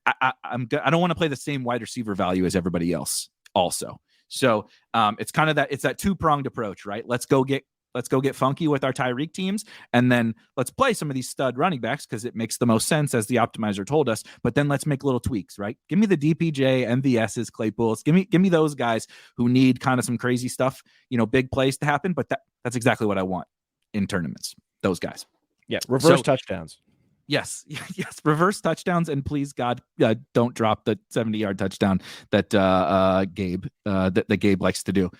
I don't want to play the same wide receiver value as everybody else also. So it's kind of that two-pronged approach, right? Let's go get funky with our Tyreek teams, and then let's play some of these stud running backs because it makes the most sense as the optimizer told us. But then let's make little tweaks, right? Give me the DPJ, MVSs, Claypools. Give me those guys who need kind of some crazy stuff, big plays to happen. But that's exactly what I want in tournaments. Those guys. Yeah, reverse touchdowns. Yes, reverse touchdowns, and please God, don't drop the 70-yard touchdown that Gabe likes to do.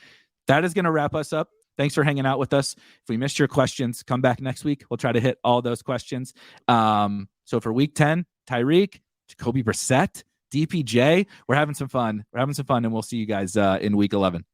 That is going to wrap us up. Thanks for hanging out with us. If we missed your questions, come back next week. We'll try to hit all those questions. So for week 10, Tyreek, Jacoby Brissett, DPJ, we're having some fun. And we'll see you guys in week 11.